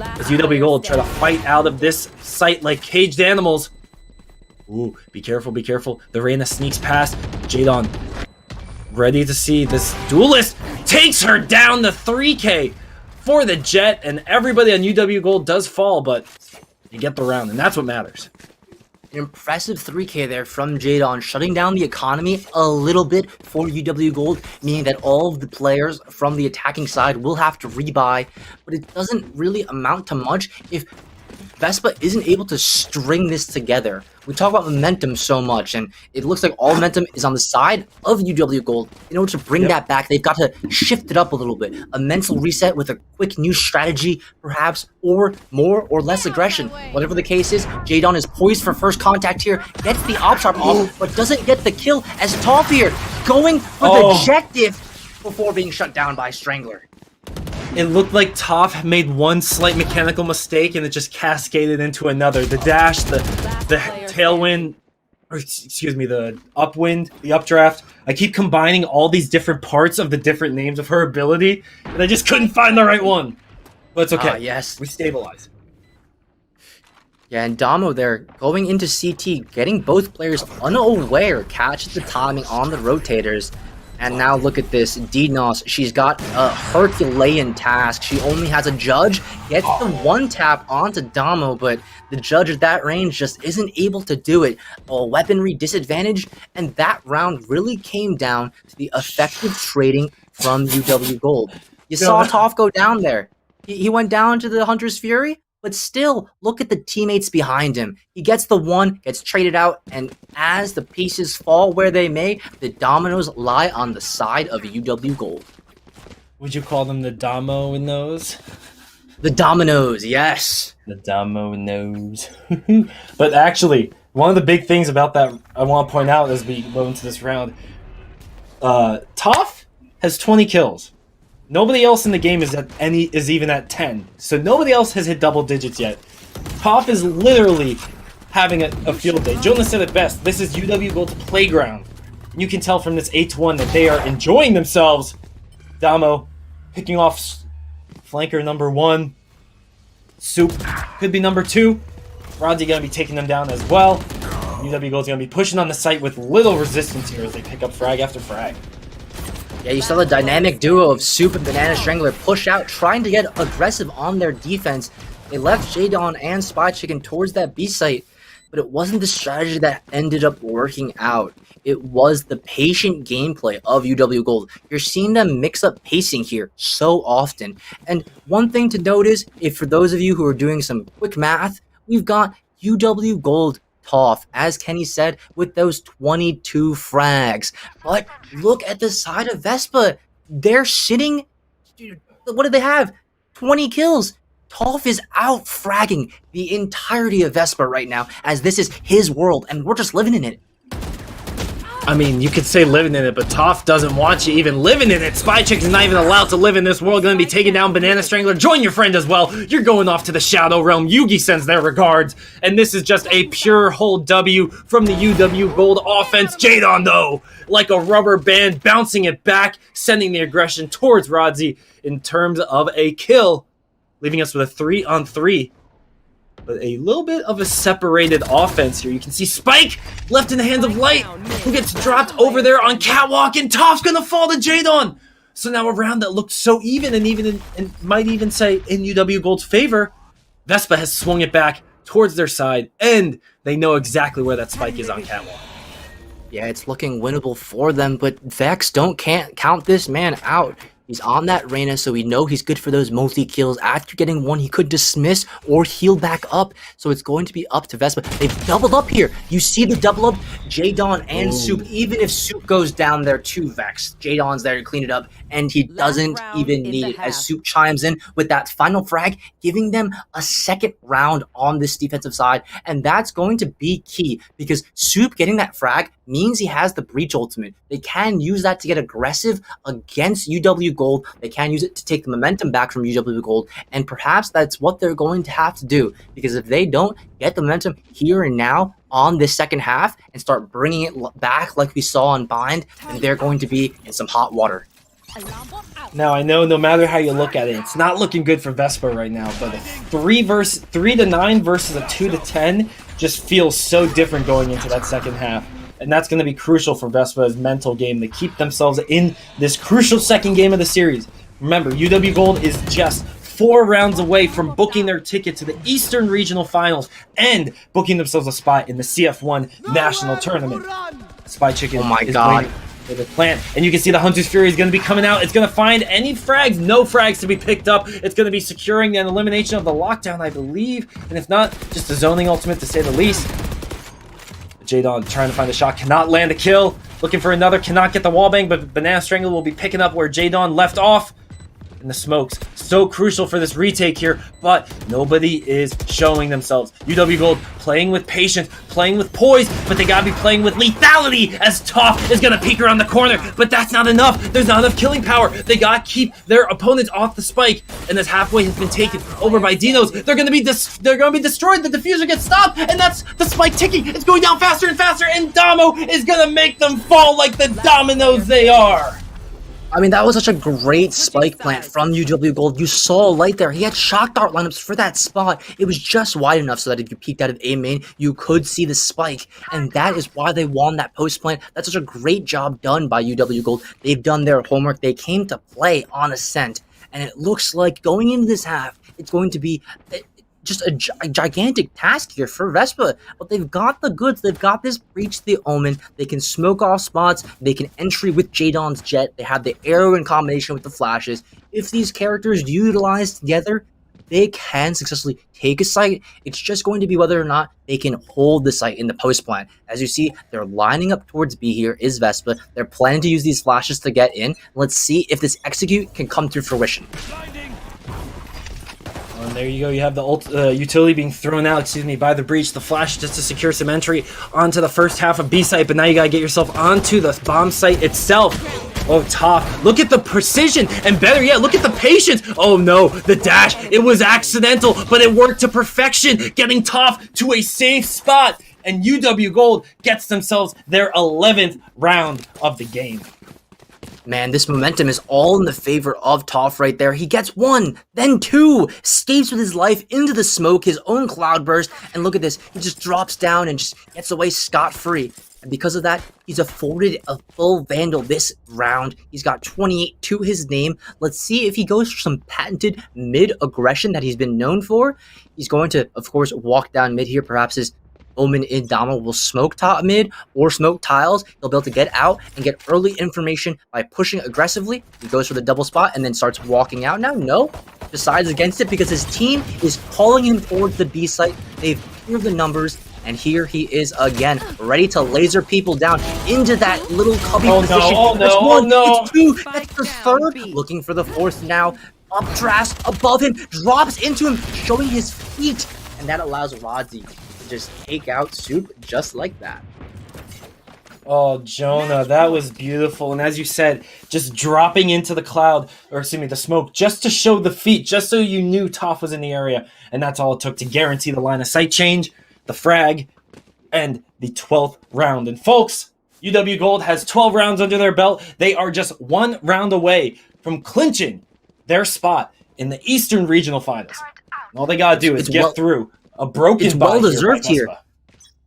As UW Gold try to fight out of this site like caged animals. Ooh, be careful, be careful. The Reyna sneaks past. Jadon ready to see this duelist. Takes her down to 3K for the Jet. And everybody on UW Gold does fall, but you get the round. And that's what matters. An impressive 3K there from Jadon, shutting down the economy a little bit for UW Gold, meaning that all of the players from the attacking side will have to rebuy, but it doesn't really amount to much if Vespa isn't able to string this together. We talk about momentum so much, and it looks like all momentum is on the side of UW Gold. In order to bring that back, they've got to shift it up a little bit. A mental reset with a quick new strategy, perhaps, or more or less aggression. Whatever the case is, Jadon is poised for first contact here, gets the op shot off, but doesn't get the kill as Toph here going for the objective before being shut down by Strangler. It looked like Toph made one slight mechanical mistake and it just cascaded into another. The dash, the tailwind, or excuse me, the upwind, the updraft. I keep combining all these different parts of the different names of her ability, and I just couldn't find the right one. But it's okay. Yes. We stabilize. Yeah, and Damo there, going into CT, getting both players unaware, catches the timing on the rotators. And now look at this, DNOS, she's got a Herculean task. She only has a judge, gets the one tap onto Damo, but the judge at that range just isn't able to do it. A weaponry disadvantage, and that round really came down to the effective trading from UW Gold. You saw Toph go down there. He went down to the Hunter's Fury, but still, look at the teammates behind him. He gets the one, gets traded out, and as the pieces fall where they may, the dominoes lie on the side of UW Gold. Would you call them the Damo in those? The dominoes, yes. The Damo nose. But actually, one of the big things about that I want to point out as we go into this round, Toph has 20 kills. Nobody else in the game is even at 10. So nobody else has hit double digits yet. Toph is literally having a field day. Jonas said it best. This is UW Gold's playground. You can tell from this 8-1 that they are enjoying themselves. Damo picking off flanker number 1. Soup could be number 2. Rodzi going to be taking them down as well. UW Gold's going to be pushing on the site with little resistance here as they pick up frag after frag. Yeah, you saw the dynamic duo of Soup and Banana Strangler push out, trying to get aggressive on their defense. They left Jadon and Spy Chicken towards that B site, but it wasn't the strategy that ended up working out. It was the patient gameplay of UW Gold. You're seeing them mix up pacing here so often. And one thing to note is, if for those of you who are doing some quick math, we've got UW Gold Toph, as Kenny said, with those 22 frags. But look at the side of Vespa. They're sitting... What do they have? 20 kills. Toph is out fragging the entirety of Vespa right now, as this is his world, and we're just living in it. I mean, you could say living in it, but Toph doesn't want you even living in it. Spy Chick is not even allowed to live in this world. Gonna be taking down Banana Strangler. Join your friend as well. You're going off to the Shadow Realm. Yugi sends their regards. And this is just a pure whole W from the UW Gold offense. Jadon, though, like a rubber band, bouncing it back, sending the aggression towards Rodzi in terms of a kill, leaving us with a 3-on-3. But a little bit of a separated offense here. You can see Spike left in the hands of Light, who gets dropped over there on Catwalk, and Toph's gonna fall to Jadon. So now a round that looked so even, and might even say in UW Gold's favor, Vespa has swung it back towards their side, and they know exactly where that Spike is on Catwalk. Yeah, it's looking winnable for them, but Vex can't count this man out. He's on that Reyna, so we know he's good for those multi-kills. After getting one, he could dismiss or heal back up. So it's going to be up to Vespa. They've doubled up here. You see the double up? Jadon and Soup. Even if Soup goes down there to Vex, Jadon's there to clean it up, and he doesn't even need it as Soup chimes in with that final frag, giving them a second round on this defensive side. And that's going to be key because Soup getting that frag means he has the Breach ultimate. They can use that to get aggressive against UW Gold. They can use it to take the momentum back from UW Gold, and perhaps that's what they're going to have to do, because if they don't get the momentum here and now on this second half and start bringing it back like we saw on Bind, then they're going to be in some hot water. Now, I know no matter how you look at it, it's not looking good for Vespa right now, but a 3-9 versus a 2-10 just feels so different going into that second half. And that's going to be crucial for Vespa's mental game to keep themselves in this crucial second game of the series. Remember, UW Gold is just 4 rounds away from booking their ticket to the Eastern Regional Finals and booking themselves a spot in the CF1 National Tournament. Spy Chicken is waiting for the plant. And you can see the Hunter's Fury is going to be coming out. It's going to find any frags, no frags to be picked up. It's going to be securing an elimination of the lockdown, I believe. And if not, just a zoning ultimate to say the least. Jadon trying to find a shot, cannot land a kill. Looking for another, cannot get the wallbang, but Banana Strangler will be picking up where Jadon left off. And the smokes, so crucial for this retake here, but nobody is showing themselves. UW Gold playing with patience, playing with poise, but they gotta be playing with lethality as Toph is gonna peek around the corner, but that's not enough. There's not enough killing power. They gotta keep their opponents off the spike, and this halfway has been taken over by Dinos. They're gonna be destroyed. The diffuser gets stopped, and that's the spike ticking. It's going down faster and faster, and Damo is gonna make them fall like the dominoes they are. I mean, that was such a great spike plant from UW Gold. You saw Light there. He had shock dart lineups for that spot. It was just wide enough so that if you peeked out of A main, you could see the spike. And that is why they won that post plant. That's such a great job done by UW Gold. They've done their homework. They came to play on Ascent. And it looks like going into this half, it's going to be just a gigantic task here for Vespa, but they've got the goods. They've got this Breach the Omen. They can smoke off spots. They can entry with Jadon's Jet. They have the arrow in combination with the flashes. If these characters utilize together, they can successfully take a site. It's just going to be whether or not they can hold the site in the post plan. As you see, they're lining up towards B here is Vespa. They're planning to use these flashes to get in. Let's see if this execute can come to fruition. And there you go. You have the utility being thrown out, by the Breach. The flash just to secure some entry onto the first half of B site, but now you gotta get yourself onto the bomb site itself. Oh, Toph, look at the precision, and better yet, look at the patience. Oh no, the dash, it was accidental, but it worked to perfection, getting Toph to a safe spot, and UW Gold gets themselves their 11th round of the game. Man, this momentum is all in the favor of Toph right there. He gets 1, then 2, escapes with his life into the smoke, his own cloudburst, and look at this. He just drops down and just gets away scot-free. And because of that, he's afforded a full Vandal this round. He's got 28 to his name. Let's see if he goes for some patented mid-aggression that he's been known for. He's going to, of course, walk down mid here. Perhaps his Omen Indama will smoke top mid or smoke tiles. He'll be able to get out and get early information by pushing aggressively. He goes for the double spot and then starts walking out. Now, no, decides against it because his team is calling him towards the B site. They've cleared the numbers, and here he is again, ready to laser people down into that little cubby position. That's one, it's 2, that's the 3rd. Looking for the 4th now. Updraft above him, drops into him, showing his feet, and that allows Rodzi just take out Soup just like that. Oh, Jonah, that was beautiful. And as you said, just dropping into the cloud, or excuse me, the smoke, just to show the feet, just so you knew Toph was in the area. And that's all it took to guarantee the line of sight change, the frag, and the 12th round. And folks, UW Gold has 12 rounds under their belt. They are just 1 round away from clinching their spot in the Eastern Regional Finals. And all they gotta do is get through a broken it's bye well here by deserved here. VESPA.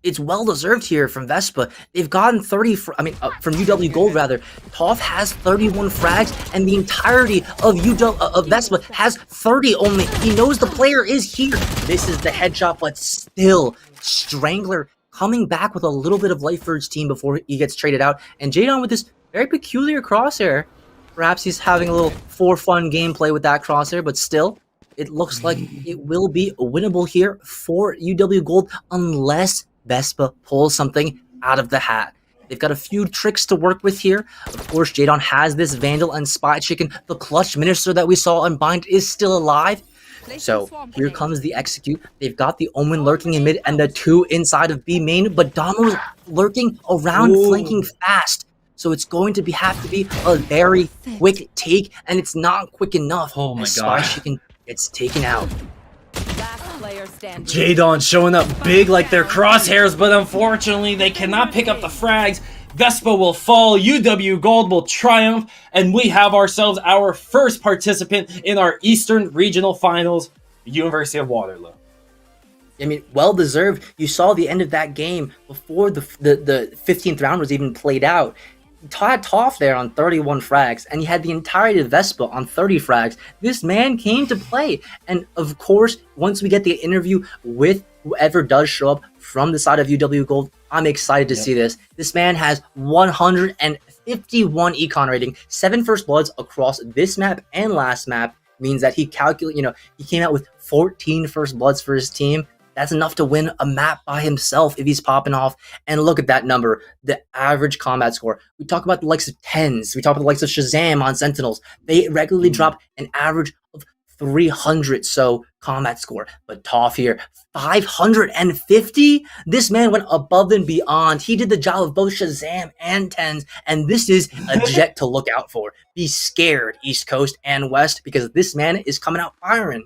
It's well deserved here from VESPA. They've gotten 30. From UW Gold rather. Toph has 31 frags, and the entirety of VESPA has 30 only. He knows the player is here. This is the headshot, but still, Strangler coming back with a little bit of life for his team before he gets traded out. And Jadon with this very peculiar crosshair. Perhaps he's having a little for fun gameplay with that crosshair, but still, it looks like it will be winnable here for UW Gold unless VESPA pulls something out of the hat. They've got a few tricks to work with here. Of course, Jadon has this Vandal and Spy Chicken. The clutch Minister that we saw on Bind is still alive. So here comes the execute. They've got the Omen lurking in mid and the 2 inside of B main, but Domo's lurking around, flanking fast. So it's going to have to be a very quick take, and it's not quick enough. Oh my Spy God. Chicken gets taken out. Last player standing. Jadon showing up big like their crosshairs, but unfortunately they cannot pick up the frags. VESPA will fall, UW Gold will triumph, and we have ourselves our first participant in our Eastern Regional Finals, the University of Waterloo. I mean, well deserved. You saw the end of that game before the 15th round was even played out. Had Toph there on 31 frags, and he had the entirety of VESPA on 30 frags. This man came to play, and of course, once we get the interview with whoever does show up from the side of UW Gold, I'm excited to see this. This man has 151 econ rating, 7 first bloods across this map and last map, means that he came out with 14 first bloods for his team. That's enough to win a map by himself if he's popping off. And look at that number, the average combat score. We talk about the likes of 10s. We talk about the likes of Shazam on Sentinels. They regularly drop an average of 300 so combat score. But Toph here, 550? This man went above and beyond. He did the job of both Shazam and 10s. And this is a jet to look out for. Be scared, East Coast and West, because this man is coming out firing.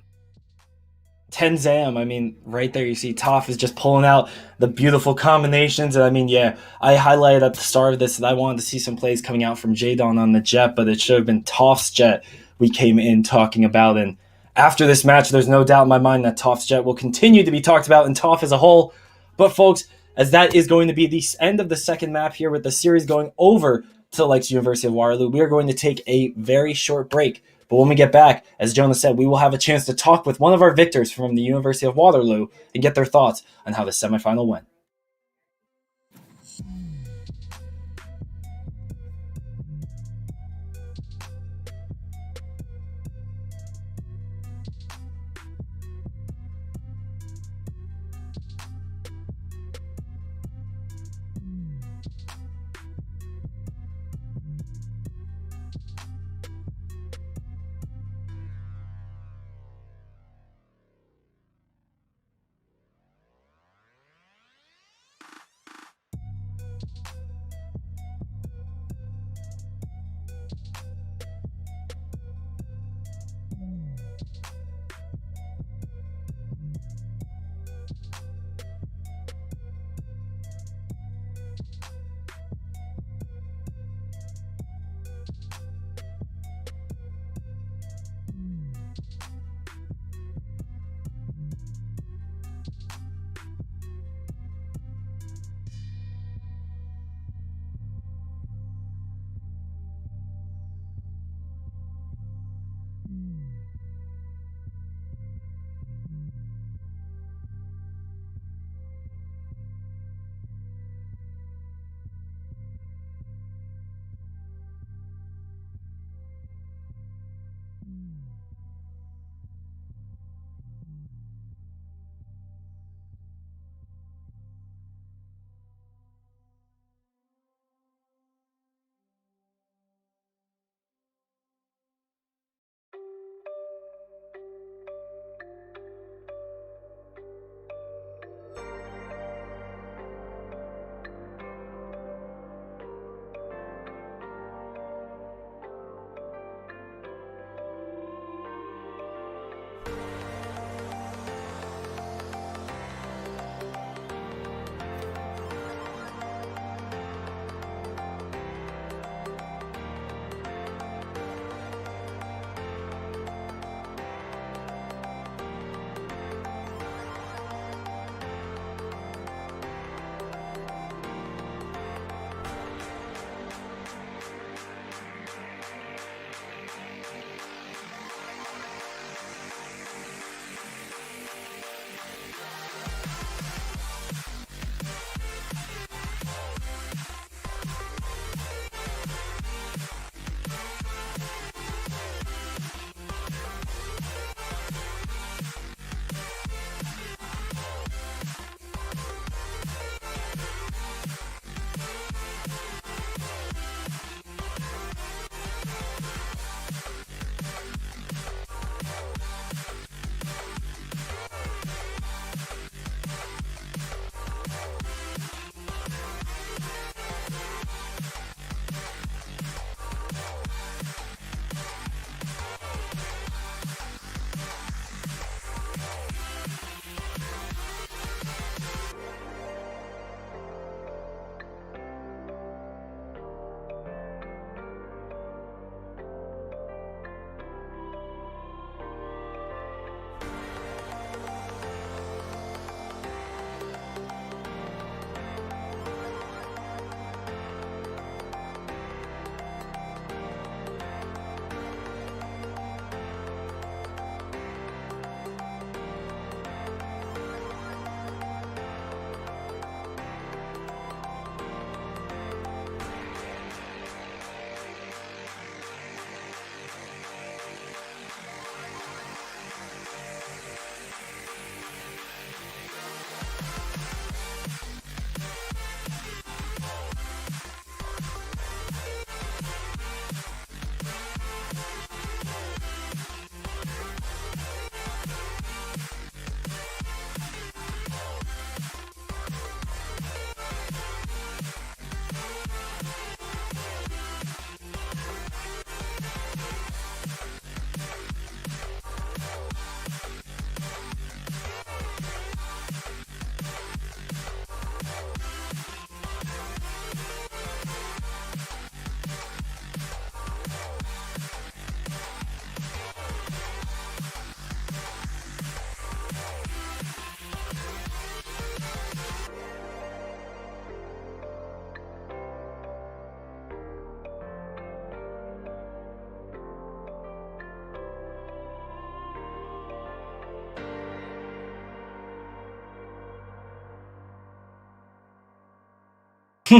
10 Zam, I mean, right there you see Toph is just pulling out the beautiful combinations. And I mean, yeah, I highlighted at the start of this that I wanted to see some plays coming out from Jadon on the jet, but it should have been Toph's jet we came in talking about. And after this match, there's no doubt in my mind that Toph's jet will continue to be talked about and Toph as a whole. But folks, as that is going to be the end of the second map here with the series going over to Lakes University of Waterloo, we are going to take a very short break. But when we get back, as Jonah said, we will have a chance to talk with one of our victors from the University of Waterloo and get their thoughts on how the semifinal went.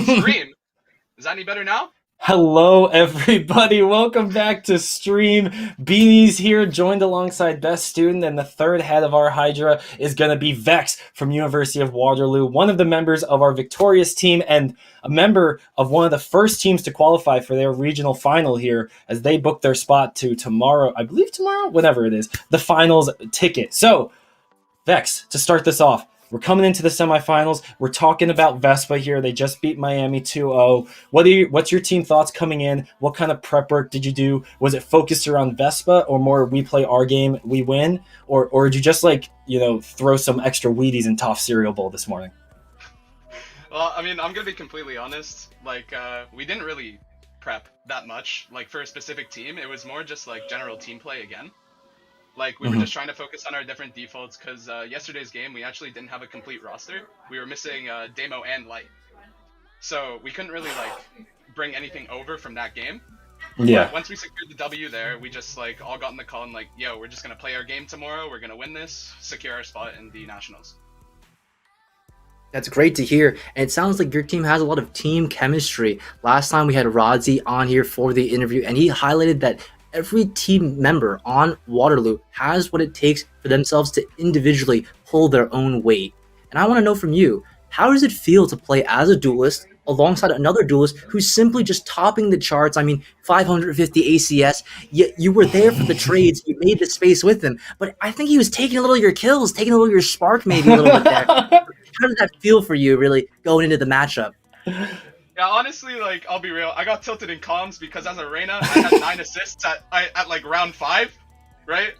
Stream. Is that any better now? Hello, everybody. Welcome back to Stream. Beanie's here, joined alongside Best Student, and the third head of our Hydra is going to be Vex from University of Waterloo, one of the members of our victorious team and a member of one of the first teams to qualify for their regional final here as they book their spot to tomorrow, I believe tomorrow, whatever it is, the finals ticket. So, Vex, to start this off, we're coming into the semifinals. We're talking about VESPA here. They just beat Miami 2-0. What's your team thoughts coming in? What kind of prep work did you do? Was it focused around VESPA or more we play our game, we win? Or did you just throw some extra Wheaties in Toff cereal bowl this morning? Well, I mean, I'm gonna be completely honest. We didn't really prep that much. For a specific team, it was more just general team play again. We were just trying to focus on our different defaults because yesterday's game, we actually didn't have a complete roster. We were missing Demo and Light. So we couldn't really, bring anything over from that game. Yeah. But once we secured the W there, we just, all got in the call and, yo, we're just going to play our game tomorrow. We're going to win this, secure our spot in the Nationals. That's great to hear. And it sounds like your team has a lot of team chemistry. Last time we had Rodzi on here for the interview, and he highlighted that every team member on Waterloo has what it takes for themselves to individually pull their own weight. And I want to know from you, how does it feel to play as a duelist alongside another duelist who's simply just topping the charts? I mean, 550 ACS, you were there for the trades, you made the space with him, but I think he was taking a little of your kills, taking a little of your spark maybe a little bit there. How did that feel for you really going into the matchup? Yeah, honestly, I'll be real. I got tilted in comms because as a Reyna, I had 9 assists at round 5, right?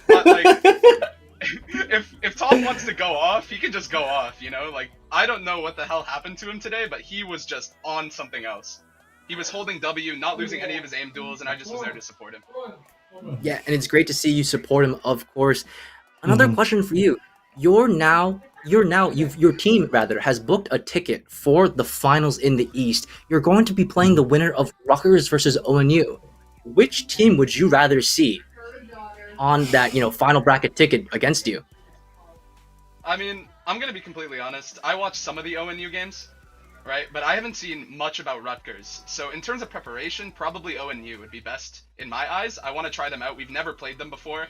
But, if Tom wants to go off, he can just go off, you know? I don't know what the hell happened to him today, but he was just on something else. He was holding W, not losing any of his aim duels, and I just was there to support him. Yeah, and it's great to see you support him, of course. Another question for you. Your team has booked a ticket for the finals in the East. You're going to be playing the winner of Rutgers versus ONU. Which team would you rather see on that, final bracket ticket against you? I mean, I'm gonna be completely honest. I watched some of the ONU games, right? But I haven't seen much about Rutgers. So in terms of preparation, probably ONU would be best in my eyes. I want to try them out. We've never played them before.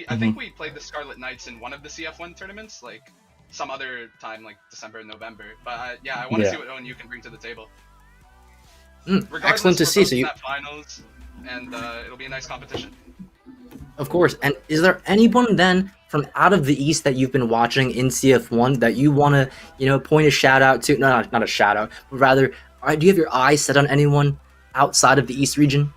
I think we played the Scarlet Knights in one of the CF1 tournaments, some other time, December, November. But I want to see what ONU can bring to the table. Excellent to see. So you finals, and it'll be a nice competition. Of course. And is there anyone then from out of the East that you've been watching in CF1 that you want to, point a shout out to? No, not a shout out, but rather, do you have your eyes set on anyone outside of the East region?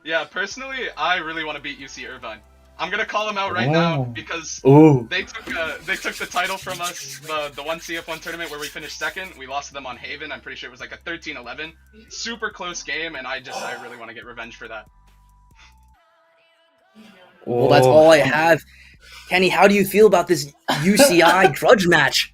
Yeah, personally, I really want to beat UC Irvine. I'm gonna call them out right now because they took the title from us, the one CF1 tournament where we finished second. We lost to them on Haven. I'm pretty sure it was a 13-11. Super close game, and I really want to get revenge for that. Well, that's all I have. Kenny, how do you feel about this UCI grudge match?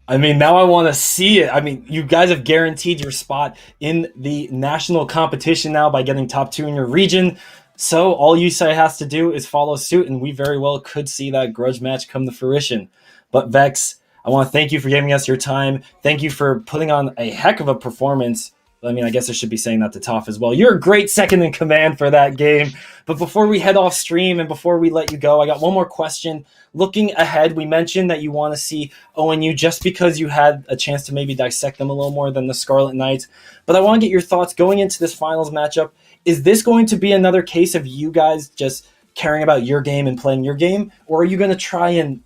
I mean, now I want to see it. I mean, you guys have guaranteed your spot in the national competition now by getting top 2 in your region. So all UCI has to do is follow suit, and we very well could see that grudge match come to fruition. But Vex, I want to thank you for giving us your time. Thank you for putting on a heck of a performance. I mean, I guess I should be saying that to Toph as well. You're a great second in command for that game. But before we head off stream and before we let you go, I got one more question. Looking ahead, we mentioned that you want to see ONU just because you had a chance to maybe dissect them a little more than the Scarlet Knights. But I want to get your thoughts going into this finals matchup. Is this going to be another case of you guys just caring about your game and playing your game? Or are you going to try and,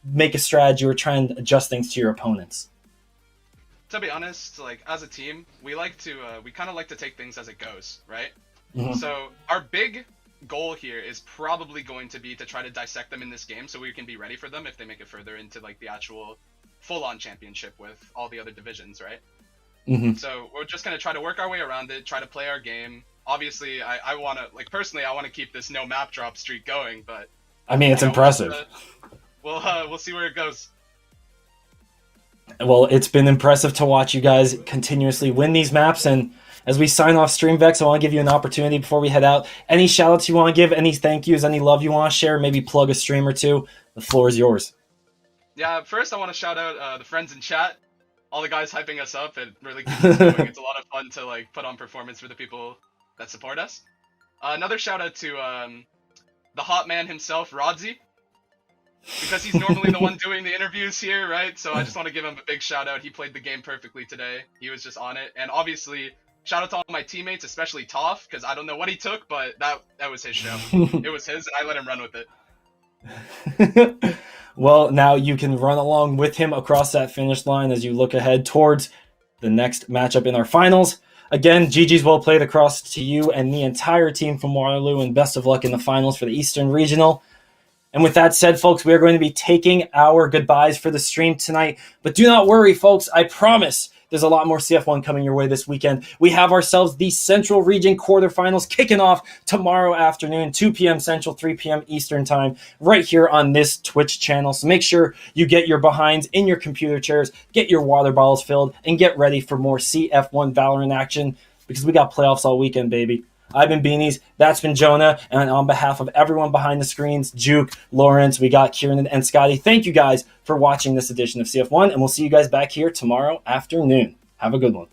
make a strategy or try and adjust things to your opponents? To be honest, as a team, we kind of like to take things as it goes, right? So our big goal here is probably going to be to try to dissect them in this game so we can be ready for them if they make it further into the actual full-on championship with all the other divisions, right? So we're just going to try to work our way around it, try to play our game. Obviously, I want to, personally, I want to keep this no map drop streak going, but... I mean, it's impressive. We'll see where it goes. Well, it's been impressive to watch you guys continuously win these maps, and as we sign off Stream Vex, I want to give you an opportunity before we head out. Any shout-outs you want to give, any thank yous, any love you want to share, maybe plug a stream or two, the floor is yours. Yeah, first I want to shout out the friends in chat. all the guys hyping us up. It really keeps us going. It's a lot of fun to like put on performance for the people that support us. Another shout out to the hot man himself, Rodzi, because he's normally the one doing the interviews here, right? So I just want to give him a big shout out. He played the game perfectly today. He was just on it. And obviously, shout out to all my teammates, especially Toph, because I don't know what he took, but that was his show. It was his, and I let him run with it. Well, now you can run along with him across that finish line as you look ahead towards the next matchup in our finals. Again, GG's well played across to you and the entire team from Waterloo, and best of luck in the finals for the Eastern Regional. And with that said, folks, we are going to be taking our goodbyes for the stream tonight. But do not worry, folks. I promise there's a lot more CF1 coming your way this weekend. We have ourselves the Central Region quarterfinals kicking off tomorrow afternoon, 2 p.m. Central, 3 p.m. Eastern time, right here on this Twitch channel. So make sure you get your behinds in your computer chairs, get your water bottles filled, and get ready for more CF1 Valorant action, because we got playoffs all weekend, baby. I've been Beanies, that's been Jonah, and on behalf of everyone behind the screens, Juke, Lawrence, we got Kieran and Scotty, thank you guys for watching this edition of CF1, and we'll see you guys back here tomorrow afternoon. Have a good one.